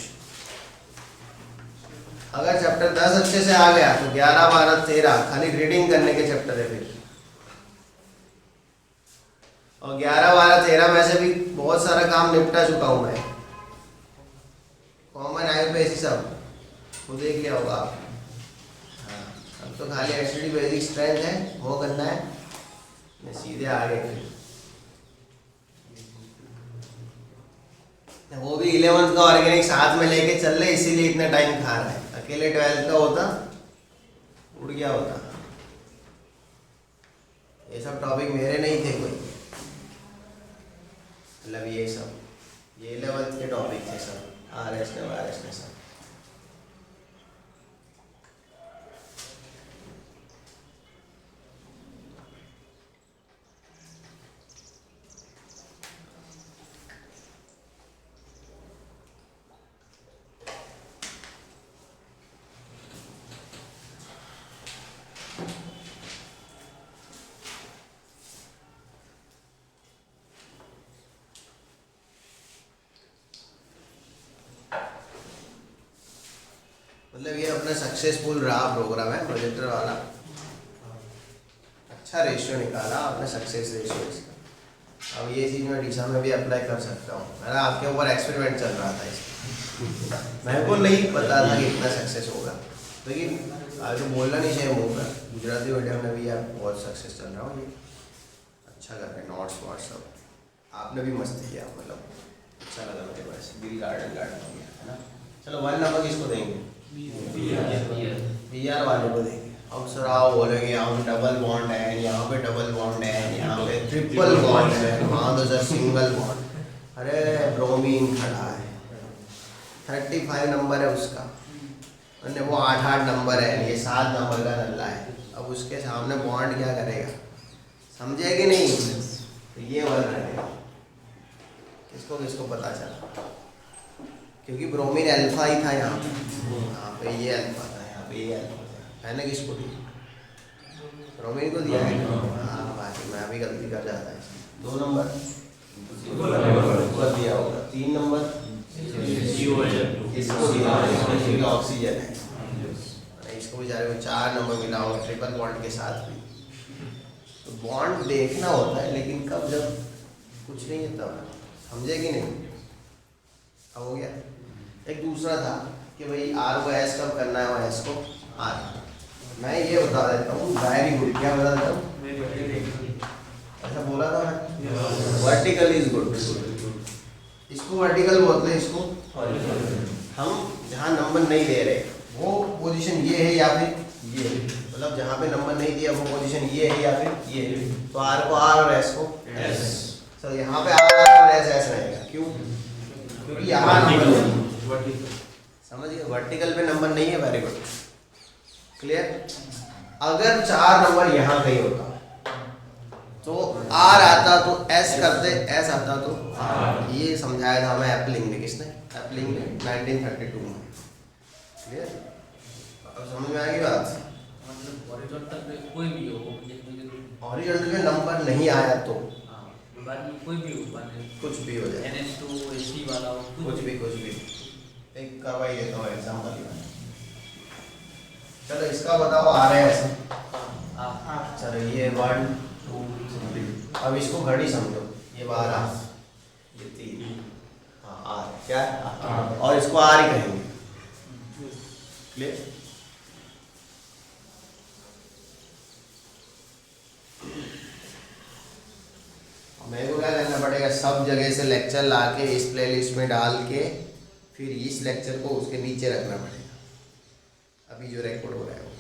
अगर चैप्टर 10 अच्छे से आ गया तो 11 12 13 खाली रीडिंग करने के चैप्टर है फिर। और 11 12 13 में से भी बहुत सारा काम निपटा चुका हूँ मैं, कॉमन आईयूपीएसी सब वो देख लिया होगा आप। अब तो खाली एसिडी बेसिक स्ट्रेंथ है, वो करना है, मैं सीधे आगे फिर वो भी 11th का ऑर्गेनिक साथ में लेके चल रहे, इसीलिए इतना टाइम खा रहा है। अकेले 12th का होता उड़ गया होता। ये सब टॉपिक मेरे नहीं थे कोई, मतलब ये सब ये 11th के टॉपिक थे सब, RS ने सब। मतलब ये अपना सक्सेसफुल रहा प्रोग्राम है प्रोजेक्टर वाला, अच्छा रेशियो निकाला आपने, सक्सेस रेशियो इसका। अब ये चीज़ मैं डीसा में भी अप्लाई कर सकता हूँ। मेरा आपके ऊपर एक्सपेरिमेंट चल रहा था इसका, मेरे को नहीं पता था कि इतना सक्सेस होगा, लेकिन आगे बोलना नहीं चाहिए मुँह पर। गुजराती मीडियम में भी यार बहुत सक्सेस चल रहा हूँ, ये अच्छा कर रहे हैं, नोट्स व्हाट्सअप आपने भी मस्त किया, मतलब अच्छा लगा मेरे को। ऐसे दिल गार्डन हो गया है ना। चलो 1 नंबर किसको देंगे? BR वाले को देंगे। अब सर आओ बोलेंगे यहाँ पे डबल बॉन्ड है, यहाँ पे डबल बॉन्ड है, यहाँ पे ट्रिपल बॉन्ड है, वहाँ तो सर सिंगल बॉन्ड। अरे ब्रोमीन खड़ा है, 35 नंबर है उसका, और वो 8 नंबर है, ये 7 नंबर का नल्ला है। अब उसके सामने बॉन्ड क्या करेगा, समझे कि नहीं? तो ये वन रहेगा। किसको किसको पता चला? क्योंकि ब्रोमीन अल्फा ही था यहाँ पे ये अल्फा था, यहाँ पे ये अल्फा था। मैंने किसको दिया? ब्रोमीन को दिया है। हाँ बाकी मैं भी गलती कर जाता है। 2 नंबर ऊपर दिया होगा, 3 नंबर इसको दिया क्योंकि ऑक्सीजन है। इसको बेचारे को 4 नंबर मिला होगा ट्रिपल बॉन्ड के साथ भी। तो बॉन्ड देखना होता है, लेकिन कब, जब कुछ नहीं है तब, समझे कि नहीं? अब हो गया। एक दूसरा था कि भाई आर को एस कब करना है और एस को आर। मैं ये बता देता हूँ, वेरी गुड। क्या बता देता हूँ? ऐसा बोला था मैं, वर्टिकल इज गुड। इसको वर्टिकल बोलते हैं, इसको हम जहाँ नंबर नहीं दे रहे वो पोजीशन ये है या फिर ये, मतलब जहाँ पे नंबर नहीं दिया वो पोजीशन ये है या फिर ये। तो आर को आर और एस को एस। सर यहाँ पे आर और एस एस रहेगा, क्यों? क्योंकि यहाँ नंबर समझिए, वर्टिकल पे नंबर नहीं है। Very good, clear. अगर 4 नंबर यहाँ कहीं होता तो आर आता तो एस करते, एस आता तो आर। ये समझाया था हमें एप्लिंग ने। किसने? एप्लिंग ने 1932 में। क्लियर? अब समझ में आ गई बात? मतलब हॉरिजॉन्टल पे कोई भी हो, हॉरिजॉन्टल पे नंबर नहीं आया तो बाद में कोई भी हो, कुछ भी हो जाए, NH2 AC वाला हो, कुछ भी। एक करवाई देता हूँ एग्जाम्पल। चलो इसका बताओ आ रहा है ऐसा। चलो ये 1 2 3। अब इसको घड़ी समझो, ये 12, ये 3, हाँ आर। क्या है? और इसको आर ही कहेंगे। क्लियर? मेरे को क्या करना पड़ेगा? सब जगह से लेक्चर लाके इस प्लेलिस्ट में डाल के फिर इस लेक्चर को उसके नीचे रखना पड़ेगा, अभी जो रिकॉर्ड हो रहा है वो।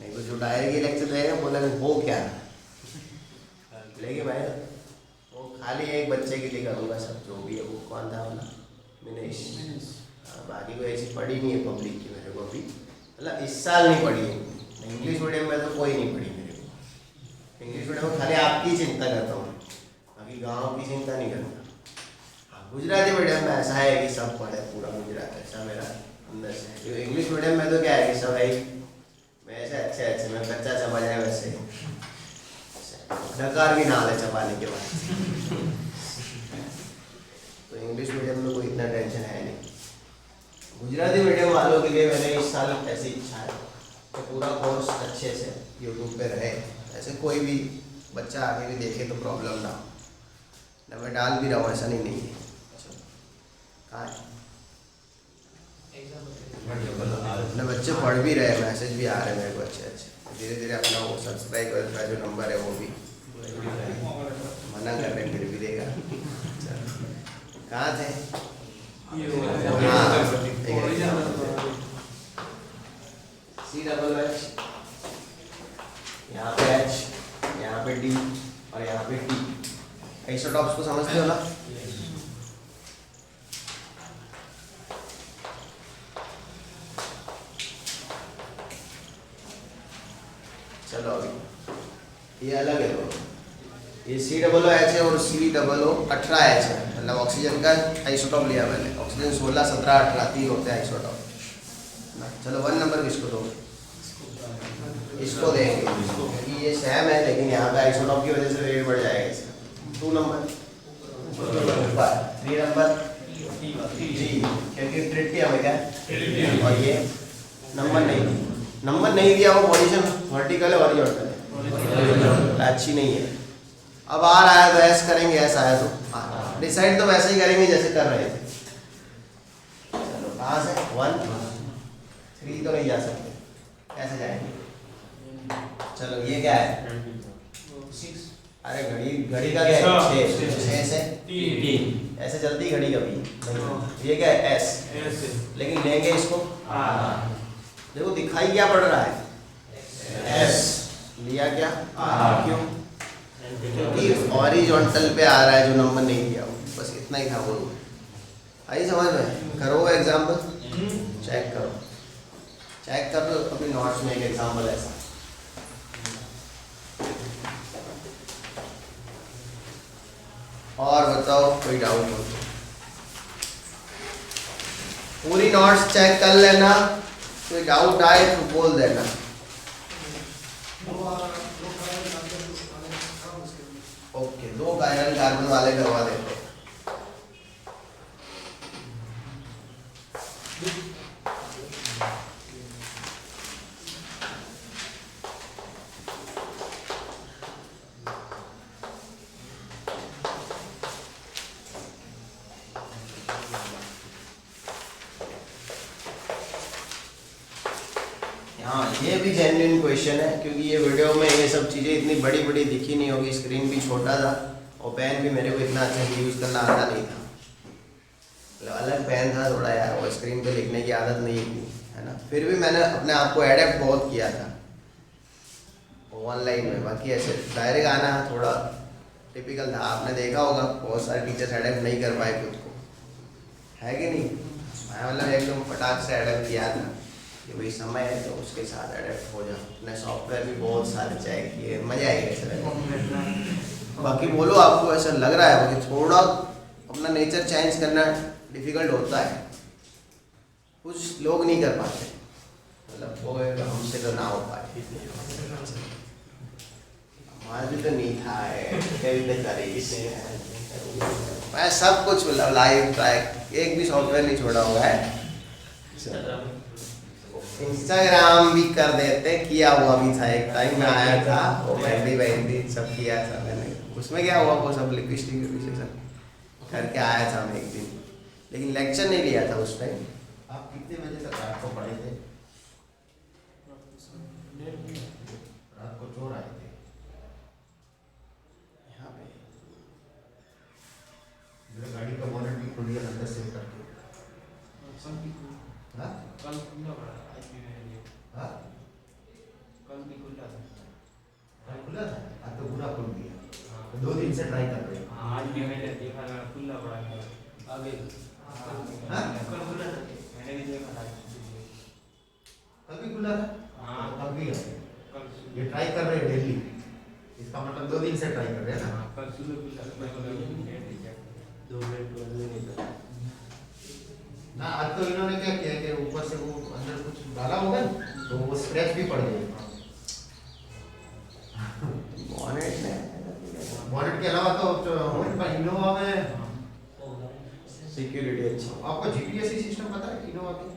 नहीं तो जो डायरेक्ट लेक्चर रहेगा बोलेंगे वो क्या है, लेकिन भाई वो खाली एक बच्चे के लिए करूँगा सब, जो भी है वो। कौन था वाला? मिनेश। बाकी कोई ऐसी पढ़ी नहीं है पब्लिक की मेरे को अभी, मतलब इस साल नहीं पढ़ी है। इंग्लिश मीडियम में तो कोई नहीं पढ़ी मेरे को। इंग्लिश मीडियम में खाली आपकी चिंता करता हूँ, बाकी गाँव की चिंता नहीं करता। गुजराती मीडियम में ऐसा है कि सब पढ़े पूरा गुजरात, ऐसा मेरा अंदर से है। इंग्लिश मीडियम में तो क्या है कि सब है वैसे अच्छे मैं कच्चा चबा जाए वैसे डकार भी ना ले चबाने के बाद। तो इंग्लिश मीडियम में कोई इतना टेंशन है नहीं। गुजराती मीडियम वालों के लिए मैंने इस साल ऐसी इच्छा है कि पूरा कोर्स अच्छे से यूट्यूब पे रहे, ऐसे कोई भी बच्चा आगे भी देखे तो प्रॉब्लम ना हो। ना मैं डाल भी रहा हूँ, ऐसा नहीं है। कहाँ है? अपने बच्चे पढ़ भी रहे, मैसेज भी आ रहे हैं मेरे को अच्छे। धीरे धीरे अपना वो सब्सक्राइब का जो नंबर है वो भी मना कर रहे हैं, फिर भी देगा। कहाँ थे? CH, यहाँ पे H, यहाँ पे D और यहाँ पे T। आइसोटॉप्स को समझते हो ना? चलो अभी ये अलग है दोनों। ये COOH है और COO 18H है, मतलब ऑक्सीजन का आइसोटॉप लिया मैंने। ऑक्सीजन 16 17 18 3 होते हैं आइसोटॉप। चलो 1 नंबर किसको दो? इसको देंगे क्योंकि ये सेम है, लेकिन यहाँ पे आइसोटॉप की वजह से रेट बढ़ जाएगा इसका। 2 नंबर 3 नंबर जी, क्योंकि ट्रिटियम है क्या? और ये नंबर नहीं दिया, वो पोजीशन वर्टिकल है हॉरिजॉन्टल है, अच्छी नहीं है। अब आर आया तो एस करेंगे, एस आया तो आर। डिसाइड तो वैसे ही करेंगे जैसे कर रहे थे। चलो कहाँ से 1 3 तो नहीं जा सकते, कैसे जाएंगे? चलो ये क्या है? 6। अरे घड़ी का क्या है? 6 से 3। ऐसे चलती घड़ी कभी। ये क्या है? एस। लेकिन लेंगे इसको देखो दिखाई क्या पड़ रहा है? एस। लिया क्या? क्यों? क्योंकि हॉरिजॉन्टल पे आ रहा है जो नंबर नहीं दिया, बस इतना ही था वो। आई समझ में? करो एग्जाम्पल, चेक कर लो अपनी नोट्स में एक एग्जाम्पल ऐसा। और बताओ कोई डाउट हो तो पूरी नोट्स चेक कर लेना, कोई डाउट आए तो बोल देना। ओके, 2 कायरल कार्बन वाले करवा देते हैं। हाँ, ये भी जेन्युइन क्वेश्चन है क्योंकि ये वीडियो में ये सब चीज़ें इतनी बड़ी बड़ी दिखी नहीं होगी, स्क्रीन भी छोटा था और पेन भी मेरे को इतना अच्छा यूज़ करना आता नहीं था। मतलब अलग पेन था थोड़ा यार, और स्क्रीन पे लिखने की आदत नहीं थी, है ना। फिर भी मैंने अपने आप को एडेप्ट बहुत किया था ऑनलाइन में। बाकी ऐसे डायरेक्ट आना थोड़ा टिपिकल था, आपने देखा होगा बहुत सारे टीचर्स एडेप्ट नहीं कर पाए खुद को, है कि नहीं। मैं मतलब एकदम फटाक से एडेप्ट किया था कि भाई समय है तो उसके साथ एडेप्ट हो जाओ। अपने सॉफ्टवेयर भी बहुत सारे चेक किए, मज़ा आएगा ऐसा। बाकी बोलो आपको ऐसा लग रहा है कि थोड़ा अपना नेचर चेंज करना डिफ़िकल्ट होता है, कुछ लोग नहीं कर पाते, मतलब वो हमसे तो ना हो पाए। हमारा भी तो नहीं था कभी मैं सब कुछ मतलब लाइव ट्रैक, एक भी सॉफ्टवेयर नहीं छोड़ा हुआ है। इंस्टाग्राम भी कर देते, किया हुआ भी था एक टाइम में, आया था वो मेहंदी सब किया था मैंने। उसमें क्या हुआ, वो सब लिपस्टिक सब करके आया था मैं एक दिन, लेकिन लेक्चर नहीं लिया था उस टाइम। आप कितने बजे तक रात को पढ़े थे? रात को चोर आए थे यहाँ पे, मेरे गाड़ी का बोनट भी खुल गया अंदर से करके। हाँ? कल खुला पड़ा हाँ? कल भी खुला था। कल खुला था, आज तो पूरा खुल गया। 2 दिन से ट्राई कर रहे हैं। आज भी मैंने देखा था खुला पड़ा है आगे। हाँ? कल खुला था, मैंने भी देखा था। कल भी खुला था? हाँ। कल भी है। कल ये ट्राई कर रहे हैं डेली, इसका मतलब 2 दिन से ट्राई कर रहे हैं ना। कल सुबह खुला 2 मिनट बदलने नहीं था ना। आज तो इन्होंने क्या किया कि ऊपर से वो अंदर कुछ डाला होगा ना, तो वो स्क्रैच भी पड़ गए। बॉनेट के अलावा तो इनोवा में सिक्योरिटी अच्छी, आपको जीपीएस सिस्टम पता है इनोवा की?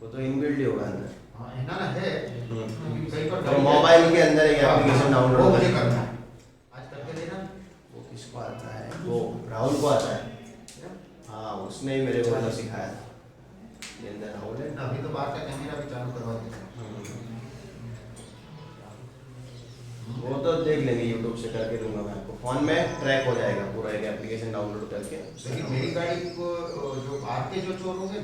वो तो इनबिल्ट ही होगा अंदर। हाँ, है ना, है। कई बार तो मोबाइल के अंदर एक एप्लीकेशन वो डाउनलोड मुझे करना है, आज करके देना। वो किसको आता है, वो राहुल को आता है। हाँ, उसने ही मेरे को मतलब सिखाया था। ये अंदर राहुल है ना, अभी तो बाहर का कैमरा भी चालू करवा देते हैं। वो तो देख लेंगे, यूट्यूब से करके दूंगा मैं आपको, फोन में ट्रैक हो जाएगा पूरा, एक एप्लीकेशन डाउनलोड करके। लेकिन मेरी गाड़ी को जो बाहर के जो चोर होंगे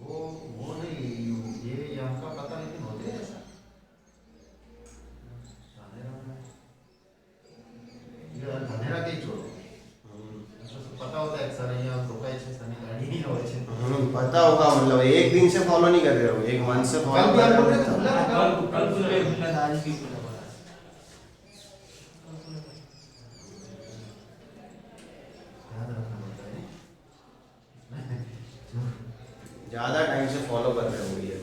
वो नहीं, ये यहाँ का पता, लेकिन होते हैं ऐसा। ये धनेरा के ही चोर पता होता है सर, यहाँ रोका है सर गाड़ी नहीं हो है। पता होगा, मतलब एक दिन से फॉलो नहीं कर रहे हो, एक मंथ से फॉलो कर रहे हो। कल खुला था, आज भी खुला पड़ा है। ध्यान रखना होता है। ज़्यादा टाइम से फॉलो कर रहे हो ये।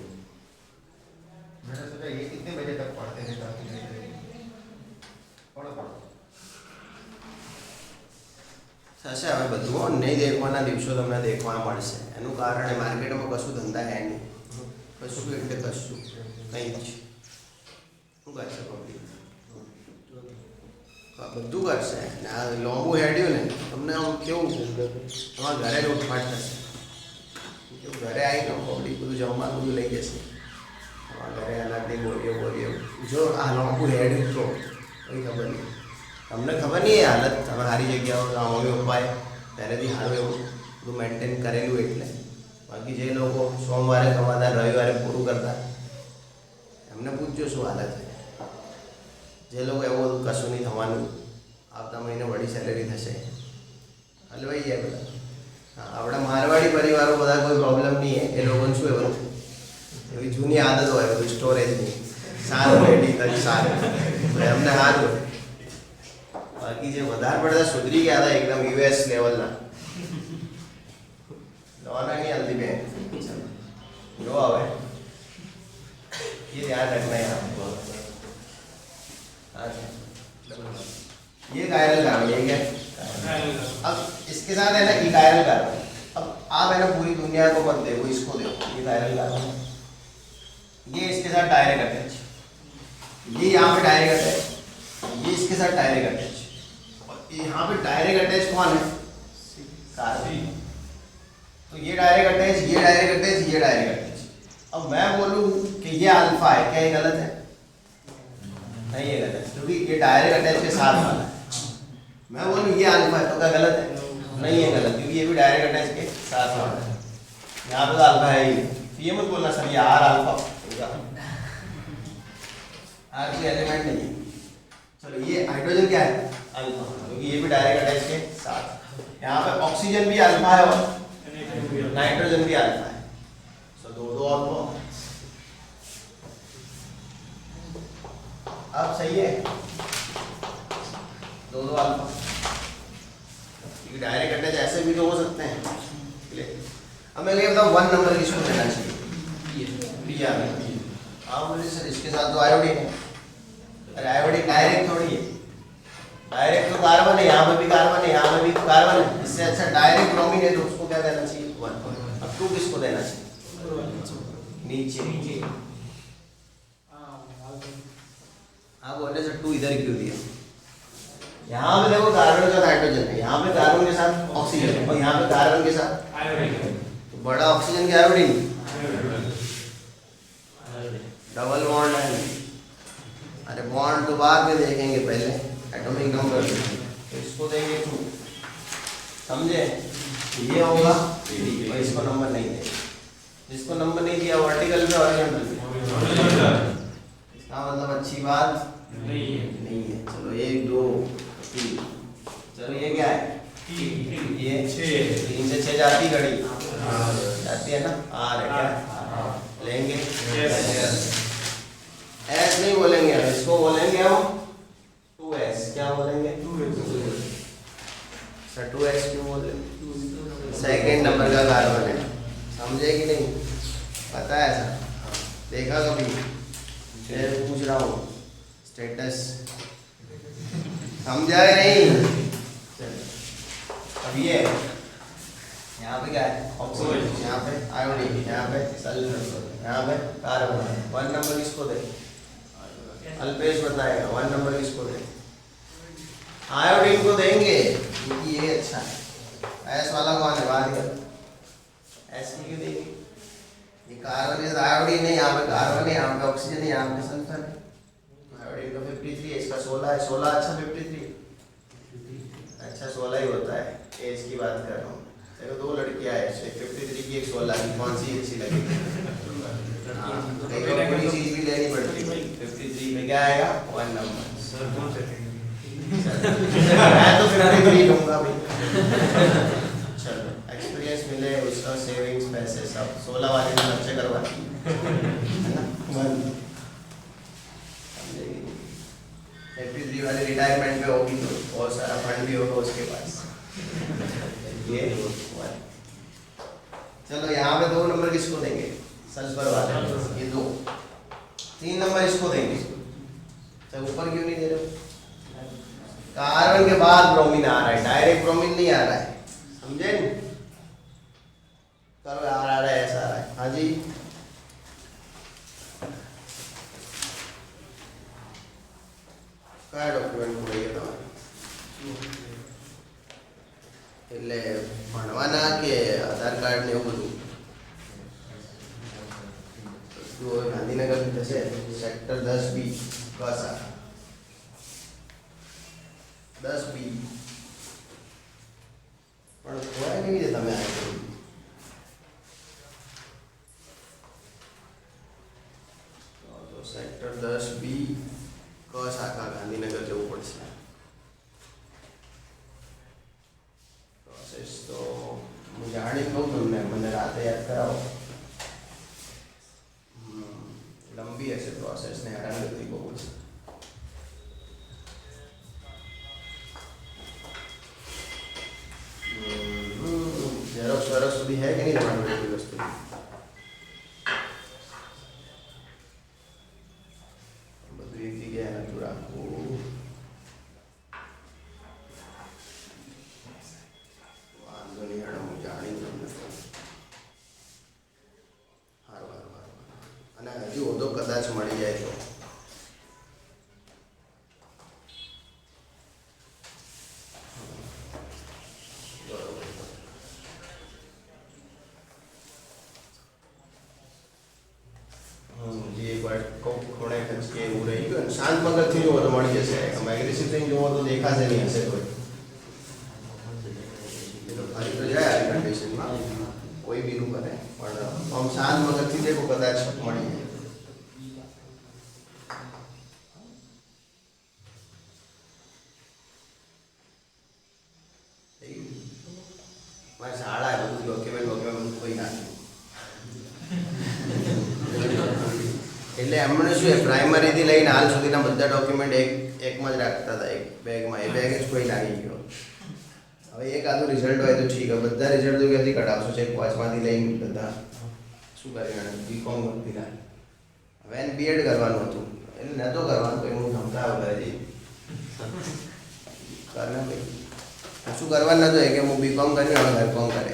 मैंने सोचा ये कितने बजे तक पढ़ते हैं, ताकि पढ़ो સાચે હવે બધું નહીં દેખવાના દિવસો તમને દેખવા મળશે, એનું કારણ એ માર્કેટમાં કશું ધંધા હે નહીં, કશું એટલે કશું કંઈ જ શું કરશે પબ્લિક, બધું કરશે ને આ લોંબુ હેડ્યું ને તમને આમ કેવું તમારા ઘરે લૂંટફાટ થશે, ઘરે આવીને પબ્લિક બધું જમવાનું બધું લઈ જશે, તમારા ઘરે અનાજની બોરીઓ જો આ લોંબુ હેડ્યું તો કંઈ ખબર નહીં, તમને ખબર નહીં એ હાલત, તમે સારી જગ્યાઓ મમ્મી પપ્પાએ પહેલેથી સારું એવું બધું મેન્ટેન કરેલું એટલે, બાકી જે લોકો સોમવારે કમાતા રવિવારે પૂરું કરતા એમને પૂછજો શું હાલત છે, જે લોકો એવું બધું કશું નહીં થવાનું, આવતા મહિને વળી સેલેરી થશે, હલવાઈ જાય બધા. હા, આપણા મારવાડી પરિવારો બધા કોઈ પ્રોબ્લેમ નહીં હે, એ લોકોને શું એ બધું એવી જૂની આદત હોય બધું સ્ટોરેજની, સારું રેડી તક સારું, એમને સારું. બાકી જે વધારે પડતા સુધરી ગયા હતા એકદમ યુએસ લેવલના દવાના नहीं हल्दी पे लो आवे ये ध्यान रखना है आपको ये कायरल कार्बन ये क्या अब इसके साथ है ना ई कायरल कार्बन अब आप है ना पूरी दुनिया को मत देखो इसको देखो ये कायरल कार्बन ये इसके साथ डायरेक्ट अटैच ये यहाँ पे डायरेक्ट अटैच ये इसके साथ डायरेक्ट अटैच और यहाँ पे डायरेक्ट अटैच कौन है कार्बन तो ये डायरेक्ट अटैच ये डायरेक्ट अटैच ये डायरेक्ट अटैच अब मैं बोलूँ कि ये अल्फा है क्या ये गलत है नहीं ये गलत है क्योंकि ये डायरेक्ट अटैच के साथ वाला है मैं बोलूँ ये अल्फा है तो क्या गलत है नहीं है गलत क्योंकि ये भी डायरेक्ट अटैच के साथ वाला है यहाँ पे तो अल्फा है ही ये मत बोलना सर ये आर अल्फा होगा आर कोई एलिमेंट नहीं है चलो ये हाइड्रोजन क्या है अल्फा क्योंकि ये भी डायरेक्ट अटैच के साथ यहाँ पे ऑक्सीजन भी अल्फा है और नाइट्रोजन भी अल्फा है सो दो अल्फा अब सही है दो अल्फा क्योंकि डायरेक्ट अटैच ऐसे भी तो हो सकते हैं अब मैं ये बताऊँ 1 नंबर किसको देना चाहिए बी आर हाँ बोलिए सर इसके साथ तो आयोडीन है अरे आयोडीन डायरेक्ट थोड़ी है डायरेक्ट तो कार्बन है यहाँ पे भी कार्बन है यहाँ पे भी कार्बन है इससे अच्छा डायरेक्ट ब्रोमीन है तो उसको क्या देना चाहिए 1 अब 2 किसको देना चाहिए नीचे हाँ बोलने से 2 इधर क्यों दिया यहाँ पे देखो कार्बन के साथ हाइड्रोजन है यहाँ पे कार्बन के साथ ऑक्सीजन है और यहाँ पे कार्बन के साथ तो बड़ा ऑक्सीजन क्या आयोडीन डबल बॉन्ड है अरे बॉन्ड तो बाद में देखेंगे पहले एटॉमिक नंबर तो इसको देंगे 2 समझे ये होगा और इसको नंबर नहीं देंगे जिसको नंबर नहीं दिया वर्टिकल पे हॉरिजॉन्टल पे इसका मतलब अच्छी बात नहीं है चलो 1 2 3 चलो ये क्या है ये 3 से 6 जाती घड़ी जाती है ना आर है क्या लेंगे एस नहीं बोलेंगे हम इसको बोलेंगे हम 2s क्या बोलेंगे 2s क्यों बोले सेकंड नंबर का कार्बन है समझे कि नहीं पता है ऐसा देखा कभी फिर पूछ रहा हूँ स्टेटस समझा या नहीं अब ये यहाँ पे क्या है ऑक्सीजन यहाँ पे आयोडीन यहाँ पे सल्फर यहाँ पे कार्बन 1 नंबर किसको दे अल्पेश बताएगा 1 नंबर किसको दे आयोडीन को देंगे क्योंकि ये अच्छा है एस वाला कौन है बात कर एस की क्यों देंगे ये कार्बन के साथ आयोडीन है यहाँ पे कार्बन है यहाँ पे ऑक्सीजन है यहाँ पे सल्फर है आयोडीन का 53 है इसका 16 है 16 अच्छा 53 अच्छा 16 ही होता है एज की बात कर रहा हूँ देखो 2 लड़कियां हैं 53 की एक 16 की कौन सी अच्छी लगेगी कोई चीज भी लेनी पड़ती है 53 में क्या आएगा 1 नंबर मैं तो 53 लूंगा भाई चलो एक्सपीरियंस मिले उसका सेविंग्स पैसे सब 16 वाले में खर्चे करवा है ना 53 वाले रिटायरमेंट पे होगी तो बहुत सारा फंड भी होगा उसके पास ये चलो यहाँ पे 2 नंबर किसको देंगे सल्फर वाले ये 2 3 नंबर इसको देंगे तो ऊपर क्यों नहीं दे रहे हो कार्बन के बाद ब्रोमीन आ रहा है डायरेक्ट ब्रोमीन नहीं आ रहा है समझे करो आ रहा है ऐसा आ रहा है हाँ जी क्या डॉक्यूमेंट खोलिए તમારે એટલે ભણવાના કે આધાર કાર્ડ ને એવું બધું ગાંધીનગર થશે સેક્ટર 10B કસા 10B પણ ખોવાય કેવી રીતે તમે આ તો સેક્ટર 10B ક શાખા ગાંધીનગર જવું પડશે પ્રોસેસ તો હું જાણી કહું તમને મને રાતે યાદ કરાવો લંબી હશે પ્રોસેસ ને હેરાનગતિ બહુ છે है कि नहीं तुम्हारी की वस्तु? बदली थी क्या है पूरा को वांधो नहीं है હું જાણી તમને હારું હારું હારું અને હજુ ઓદો કદાચ મળી જાય તો ખૂણે ખંચકે એવું રહી ગયું ને શાંત મગજથી જુઓ તો મળી જશે આમ એગ્રેસિવ થઈને જુઓ તો દેખાશે નહીં હશે કોઈ એ તો ફરી તો જાય આવી કન્ડિશનમાં કોઈ બીનું કરે પણ આમ શાંત મગજથી દેખો કદાચ મળી જાય મારી શાળા બધું ડોક્યુમેન્ટ કોઈ નાખ્યું એટલે એમણે શું પ્રાઇમરીથી લઈને હાલ સુધીના બધા ડોક્યુમેન્ટ એકમાં જ રાખતા હતા એક બેગમાં એ બેગ જ કોઈ લાગી ગયો હવે એક આદું રિઝલ્ટ હોય તો ઠીક હવે બધા રિઝલ્ટ તો ક્યાંથી કઢાવશો છે કોચમાંથી લઈને બધા શું કરી બીકોમ કરતી લાગે હવે એને બીએડ કરવાનું હતું એટલે નહોતો કરવાનું તો હું ધમકાવ કરે જઈ કરને ભાઈ શું કરવાનું નહોતું એ કે હું બીકોમ કરી હવે ઘર કોમ કરે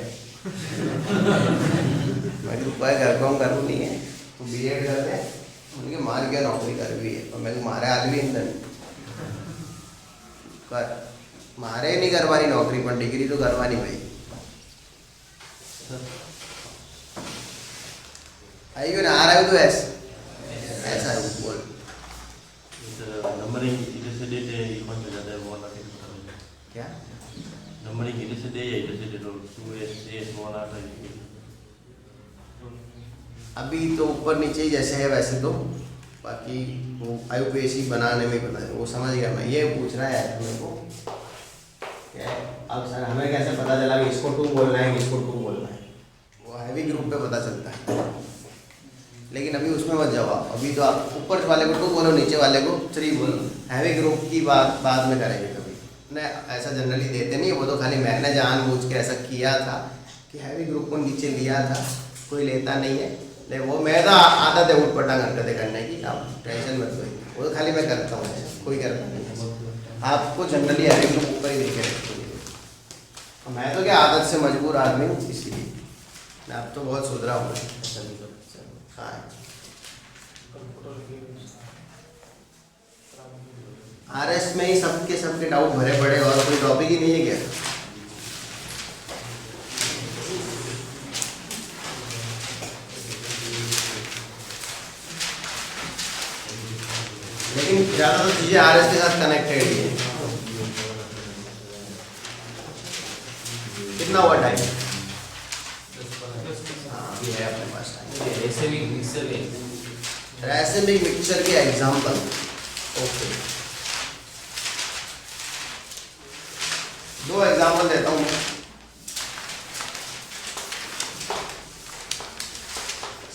મેં કીધું કોઈ घर काम करવું नहीं है तो बीएड कर दे उनके मार क्या नौकरी करवी है तो मैं मारे आदमी अंदर कर मारे नहीं करवानी नौकरी पर डिग्री तो करवानी भाई आई ना आ रहा है तो ऐसा है बोल नंबरिंग इधर से देते हैं कौन सा ज़्यादा है वो वाला क्या नंबरिंग इधर से दे या इधर से दे दो 2S AS वाला आता है अभी तो ऊपर नीचे ही जैसे है वैसे तो बाकी वो IUPAC बनाने में बना है वो समझ गया मैं ये पूछ रहा है मेरे को क्या है अब सर हमें कैसे पता चला कि इसको 2 बोलना है इसको 2 बोलना है वो हैवी ग्रुप पे पता चलता है लेकिन अभी उसमें मत जाओ आप अभी तो आप ऊपर वाले को 2 बोलो नीचे वाले को 3 बोलो हैवी ग्रुप की बात बाद में करेंगे कभी नहीं ऐसा जनरली देते नहीं वो तो खाली मैंने जानबूझ के ऐसा किया था कि हैवी ग्रुप को नीचे लिया था कोई लेता नहीं है लेकिन वो मैं तो आदत है उठपटांग हरकतें करने की आप टेंशन मत लो वो तो खाली मैं करता हूँ कोई करता नहीं आपको जनरली हैवी ग्रुप ऊपर ही देखे रखते मैं तो क्या आदत से मजबूर आदमी हूँ इसीलिए मैं अब तो बहुत सुधरा हूँ हाँ RS में ही सबके डाउट भरे पड़े और कोई टॉपिक ही नहीं है क्या लेकिन ज़्यादातर चीज़ें RS के साथ कनेक्टेड ही है कितना हुआ टाइम हाँ अभी है अपने पास टाइम रेसिंग मिक्सर है रेसिमिक मिक्सचर के एग्जाम्पल ओके 2 एग्जाम्पल देता हूँ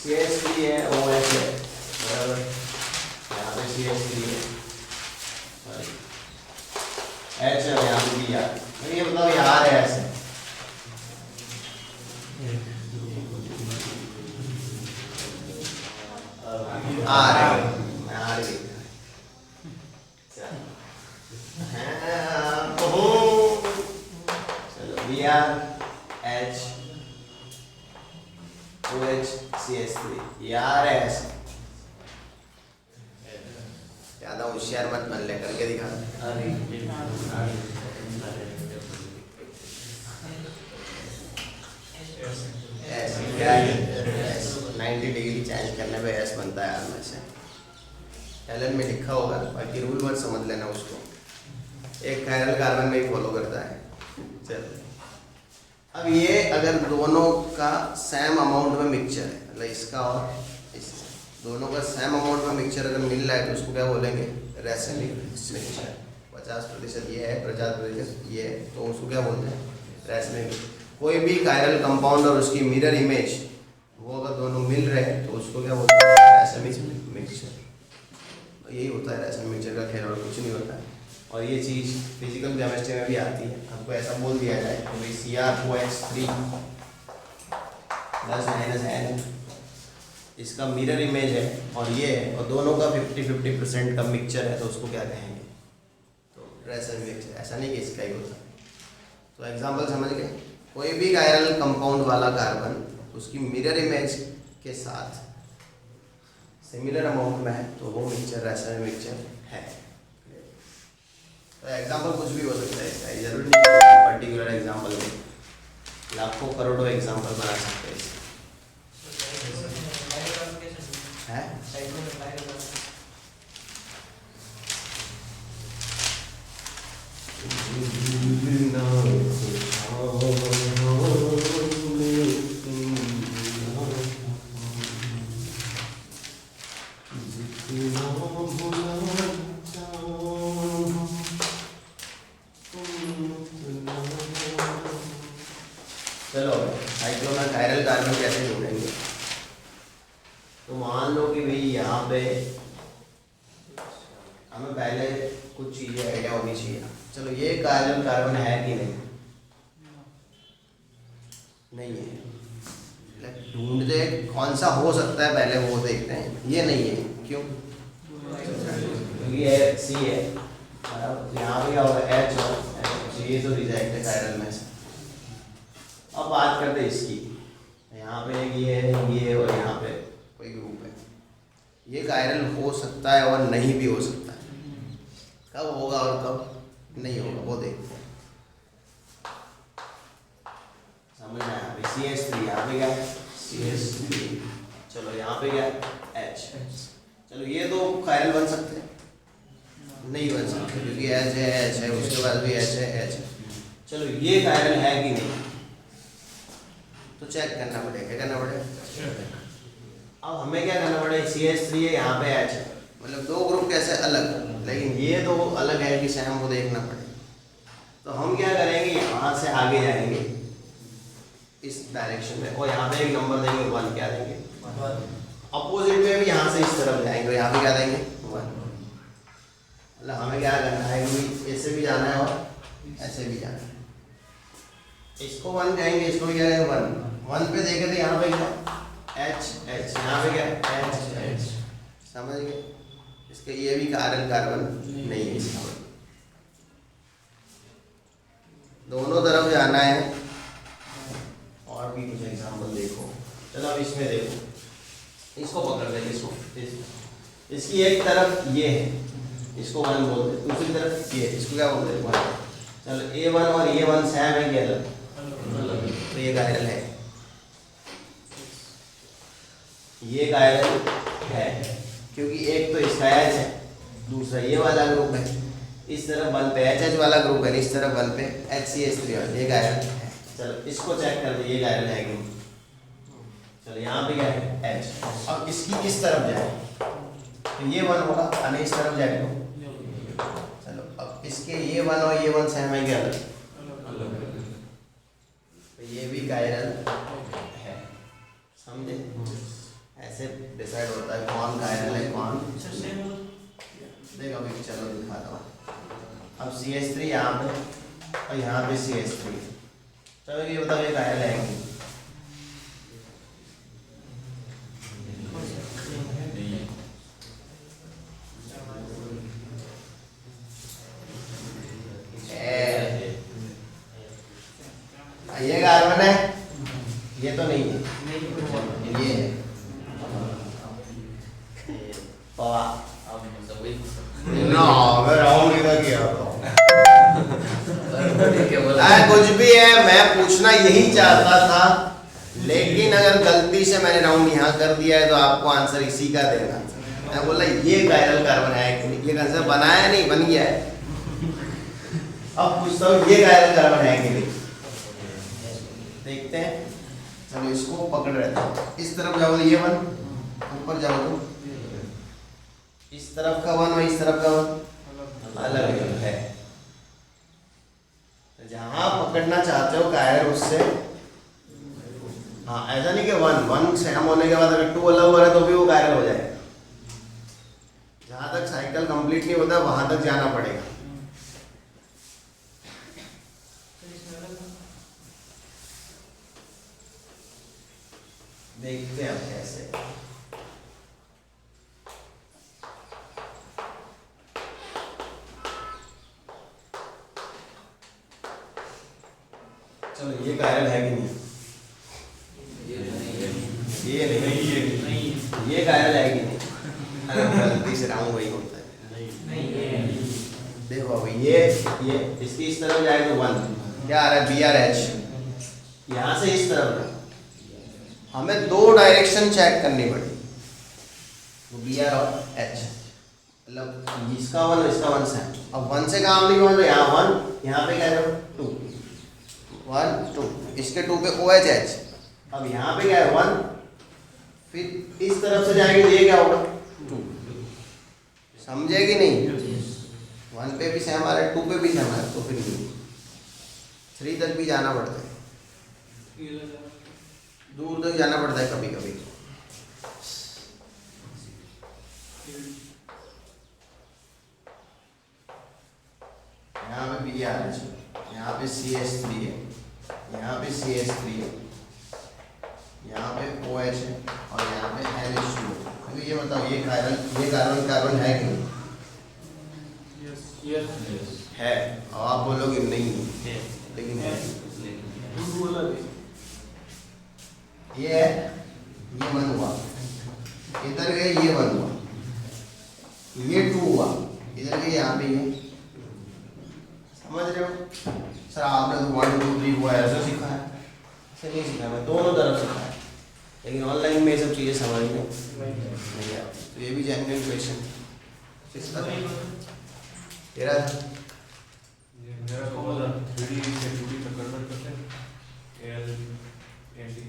CS3 है OS है बराबर यहाँ पे CS3 है H है यहाँ पे भी यार ये मतलब यार है ऐसे आ रहे चलो VR H OH CS3 यार है ऐसे ज्यादा होशियार मत बन ले करके दिखा ऐसे क्या है 90 डिग्री चेंज करने पे एस बनता है यार में से एलन में लिखा होगा बाकी रूल मत समझ लेना उसको एक कायरल कार्बन में ही फॉलो करता है चलो अब ये अगर दोनों का सेम अमाउंट में मिक्सचर है मतलब इसका और इसका दोनों का सेम अमाउंट में मिक्सचर अगर मिल रहा है तो उसको क्या बोलेंगे रेसिमिक मिक्सचर 50% ये है 50% ये है तो उसको क्या बोलते हैं रेसिमिक कोई भी कायरल कंपाउंड और उसकी मिरर इमेज वो अगर दोनों मिल रहे हैं तो उसको क्या बोलते हैं रेसिमिक मिक्सचर तो यही होता है रेसिमिक मिक्सचर का खेल और कुछ नहीं होता है और ये चीज़ फिजिकल केमिस्ट्री में भी आती है आपको ऐसा बोल दिया जाए कि भाई CrOH3 प्लस माइनस एन इसका मिरर इमेज है और ये है, और दोनों का 50-50% का मिक्सचर है, तो उसको क्या कहेंगे? तो रेसन मिक्सचर। ऐसा नहीं कि इसका ही होता है। तो एग्जांपल समझ गए? कोई भी कायरल कंपाउंड वाला कार्बन उसकी मिरर इमेज के साथ सिमिलर अमाउंट में है तो वो मिक्सचर रेसन मिक्सचर है। तो एग्जांपल कुछ भी हो सकता है इसका, जरूरी नहीं पर्टिकुलर एग्जांपल में, लाखों करोड़ों एग्जांपल बना सकते हैं इसके। है चलो साइक्लो में कायरल कार्बन कैसे जोड़ेंगे? तो मान लो कि भाई यहाँ पे हमें पहले कुछ चीज़ें आइडिया होनी चाहिए। चलो ये कायरल कार्बन है कि नहीं? नहीं है। ढूंढते कौन सा हो सकता है पहले वो देखते हैं। ये नहीं है, क्यों? क्योंकि ये सी है, यहाँ पे क्या होगा? एच और ये तो रिजेक्ट है कायरल में से। अब बात करते हैं इसकी। यहाँ पे ये और यहाँ पे कोई ग्रुप है। ये कायरल हो सकता है और नहीं भी हो सकता है। कब होगा और कब नहीं होगा वो देखते हैं। समझ में आया? CH3 यहाँ पे क्या है? CH3। चलो यहाँ पे क्या है? H। चलो ये तो कायरल बन सकते हैं? नहीं बन सकते, क्योंकि H है, उसके बाद भी H है। चलो ये कायरल है कि नहीं तो चेक करना पड़ेगा। क्या करना पड़ेगा? अब हमें क्या करना पड़ेगा? CH3 है, यहाँ पे H है, मतलब दो ग्रुप कैसे अलग, लेकिन ये तो अलग है कि सेम, वो देखना पड़ेगा। तो हम क्या करेंगे? यहाँ से आगे जाएंगे इस डायरेक्शन में और यहाँ पे एक नंबर देंगे 1। क्या देंगे? 1। अपोजिट में भी यहाँ से इस तरफ जाएंगे, यहाँ पे क्या देंगे? 1। मतलब हमें क्या करना है कि ऐसे भी जाना है और ऐसे भी जाना है। इसको 1 कहेंगे, इसको भी क्या कहेंगे? 1 पे देखे तो यहाँ पे क्या? H, यहाँ पे क्या? H। समझ गए? इसके ये भी कायरल कार्बन नहीं है इसका। दोनों तरफ जाना है। और भी कुछ एग्जांपल देखो। चलो अब इसमें देखो, इसको पकड़ लेंगे। इसकी एक तरफ ये है, इसको 1 बोलते हैं, दूसरी तरफ ये, इसको क्या बोलते हैं? 1। चलो A1 और A1 सेम है कि अलग? तो ये कायरल है। ये कायरल है क्योंकि एक तो इसका H है, दूसरा ये वाला ग्रुप है। इस तरफ 1 पे HH वाला ग्रुप है, इस तरफ 1 पे HCH3 है। ये कायरल है। चलो इसको चेक कर दो, ये कायरल है कि नहीं? चलो यहाँ पे क्या है? H। अब इसकी किस तरफ जाए? तो ये 1 होगा, और इस तरफ जाए तो चलो अब इसके ये 1 और ये 1 सेम है क्या अलग? तो ये भी कायरल है। समझे? ऐसे डिसाइड होता है कौन कायरल है कौन। देखो अभी चलो दिखाता हूँ। अब CH3 यहाँ पे और यहाँ पे CH3। चलो ये बताओ ये कायरल है कि ये कार्बन है, ये तो नहीं है, ये है पवा। ना मैं राउंड इधर किया कुछ भी है, मैं पूछना यही चाहता था, लेकिन अगर गलती से मैंने राउंड यहाँ कर दिया है तो आपको आंसर इसी का देना। मैं बोला ये कायरल कार्बन है कि नहीं, ये आंसर बनाया नहीं, बन गया है। अब पूछता हूँ ये कायरल कार्बन है कि नहीं, देखते हैं। चलो इसको पकड़ रहते हैं। इस तरफ जाओ तो ये 1, ऊपर जाओ तो इस तरफ का 1 और इस तरफ का 1 अलग अलग है। तो जहां पकड़ना चाहते हो कायरल उससे, हाँ ऐसा नहीं कि 1 सेम होने के बाद अगर 2 अलग हो रहा है तो भी वो कायरल हो जाएगा। जहां तक साइकिल कंप्लीट नहीं होता वहां तक जाना पड़ेगा। देखते हैं अब कैसे। चलो ये कायल है कि नहीं? ये नहीं, ये कायल है कि नहीं? अरे गलती से राउंड वही होता है। देखो अभी ये इसकी इस तरफ जाए तो 1 क्या आ रहा है, बी आर एच। यहाँ से इस तरफ है, हमें 2 डायरेक्शन चेक करनी पड़ी, वो बी आर और एच, मतलब इसका 1 और इसका 1 से। अब 1 से काम नहीं हुआ तो यहाँ 1, यहाँ पे क्या है 2, 1 2, इसके 2 पे ओ एच एच। अब यहाँ पे क्या है 1, फिर इस तरफ से जाएंगे तो ये क्या होगा 2। समझे कि नहीं? 1 पे भी सेम आ रहा है, 2 पे भी सेम आ रहा है, तो फिर नहीं 3 तक भी जाना पड़ता है, दूर तक जाना पड़ता है कभी कभी। यहाँ पे बी आर एच, यहाँ पे सी एच 3 है, यहाँ पे सी एच 3 है, यहाँ पे ओ एच है और यहाँ पे एन एच 2 है। अभी ये बताओ ये कार्बन है कि नहीं? है। और आप बोलोगे नहीं है, लेकिन है। ये है, ये 1 हुआ, इधर गए ये 1 हुआ, ये 2 हुआ, इधर गए यहाँ पे ये। समझ रहे हो? सर आपने तो 1 2 3 हुआ ऐसा सीखा है? ऐसे नहीं सीखा, मैं दोनों तरफ सीखा है, लेकिन ऑनलाइन में ये सब चीज़ें समझ में नहीं आती। तो ये भी जेन्युइन क्वेश्चन तेरा था। मेरा कॉमन 3D से 2D तक कन्वर्ट करते हैं एल एन डी।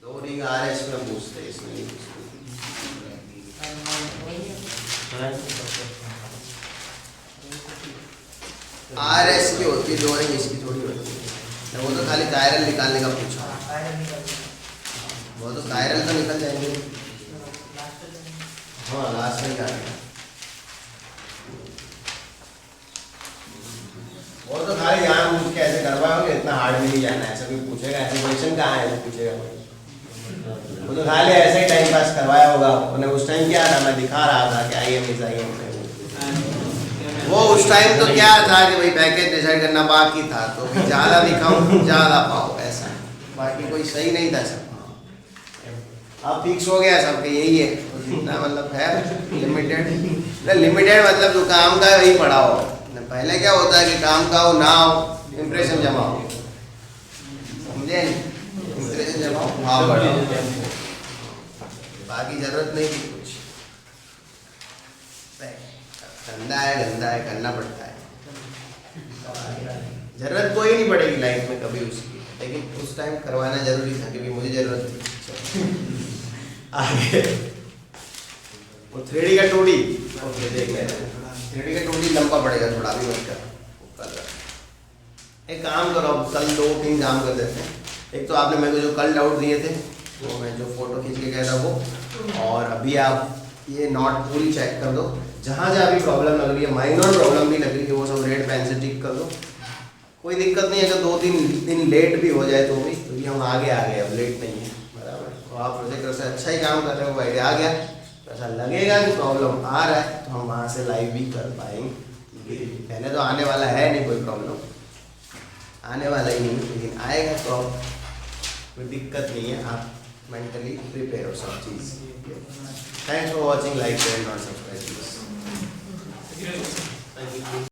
दो रिंग आर एच में पूछते हैं, इसमें नहीं पूछते। आर एस की होती है 2 रिंग, इसकी थोड़ी होती है। वो तो खाली कायरल निकालने का पूछा, वो तो कायरल तो निकल जाएंगे। हाँ लास्ट में क्या है, वो तो खाली यहाँ पूछ के ऐसे करवाओगे, इतना हार्ड में नहीं जाना है। ऐसा कोई पूछेगा, ऐसे क्वेश्चन कहाँ है पूछेगा कोई? वो तो खाली ऐसे ही टाइम पास करवाया होगा उन्हें। उस टाइम क्या था, मैं दिखा रहा था कि I am is I am. वो उस टाइम तो क्या था कि भाई पैकेज डिसाइड करना बाकी था, तो ज़्यादा दिखाऊं ज़्यादा पाओ, ऐसा। बाकी कोई सही नहीं था सब। अब फिक्स हो गया सबके यही है, तो जितना मतलब है लिमिटेड, लिमिटेड मतलब जो काम का है वही पढ़ा हो। पहले क्या होता है कि काम का हो ना हो, इम्प्रेशन जमाओ, समझे? इम्प्रेशन जमाओ, भाव बढ़ाओ, बाकी जरूरत नहीं थी कुछ। गंदा है करना पड़ता है, जरूरत कोई नहीं पड़ेगी लाइफ में कभी उसकी, लेकिन उस टाइम करवाना जरूरी था क्योंकि मुझे जरूरत थी। आगे वो 3D का 2D ओके देख लेना। 3D का 2D लंबा पड़ेगा थोड़ा, भी मत कर। एक काम करो, अब कल 2-3 काम कर देते हैं। एक तो आपने मेरे को जो कल डाउट दिए थे, वो मैं जो फोटो खींच के गया था वो, और अभी आप ये नॉट पूरी चेक कर दो। जहाँ जहाँ भी प्रॉब्लम लग रही है, माइनर प्रॉब्लम भी लग रही है, वो सब रेड पेन से टिक कर दो। कोई दिक्कत नहीं है, अगर 2-3 दिन लेट भी हो जाए तो भी, क्योंकि हम आगे आ गए, अब लेट नहीं है, बराबर। तो आप प्रोजेक्टर से अच्छा ही काम कर रहे हो, आइडिया आ गया तो ऐसा लगेगा कि प्रॉब्लम आ रहा है तो हम वहाँ से लाइव भी कर पाएंगे। पहले तो आने वाला है नहीं कोई प्रॉब्लम, आने वाला ही नहीं, लेकिन आएगा तो कोई दिक्कत नहीं है। आप मेंटली प्रिपेयर हो सब चीज़। Thanks for watching, like share, not subscribe.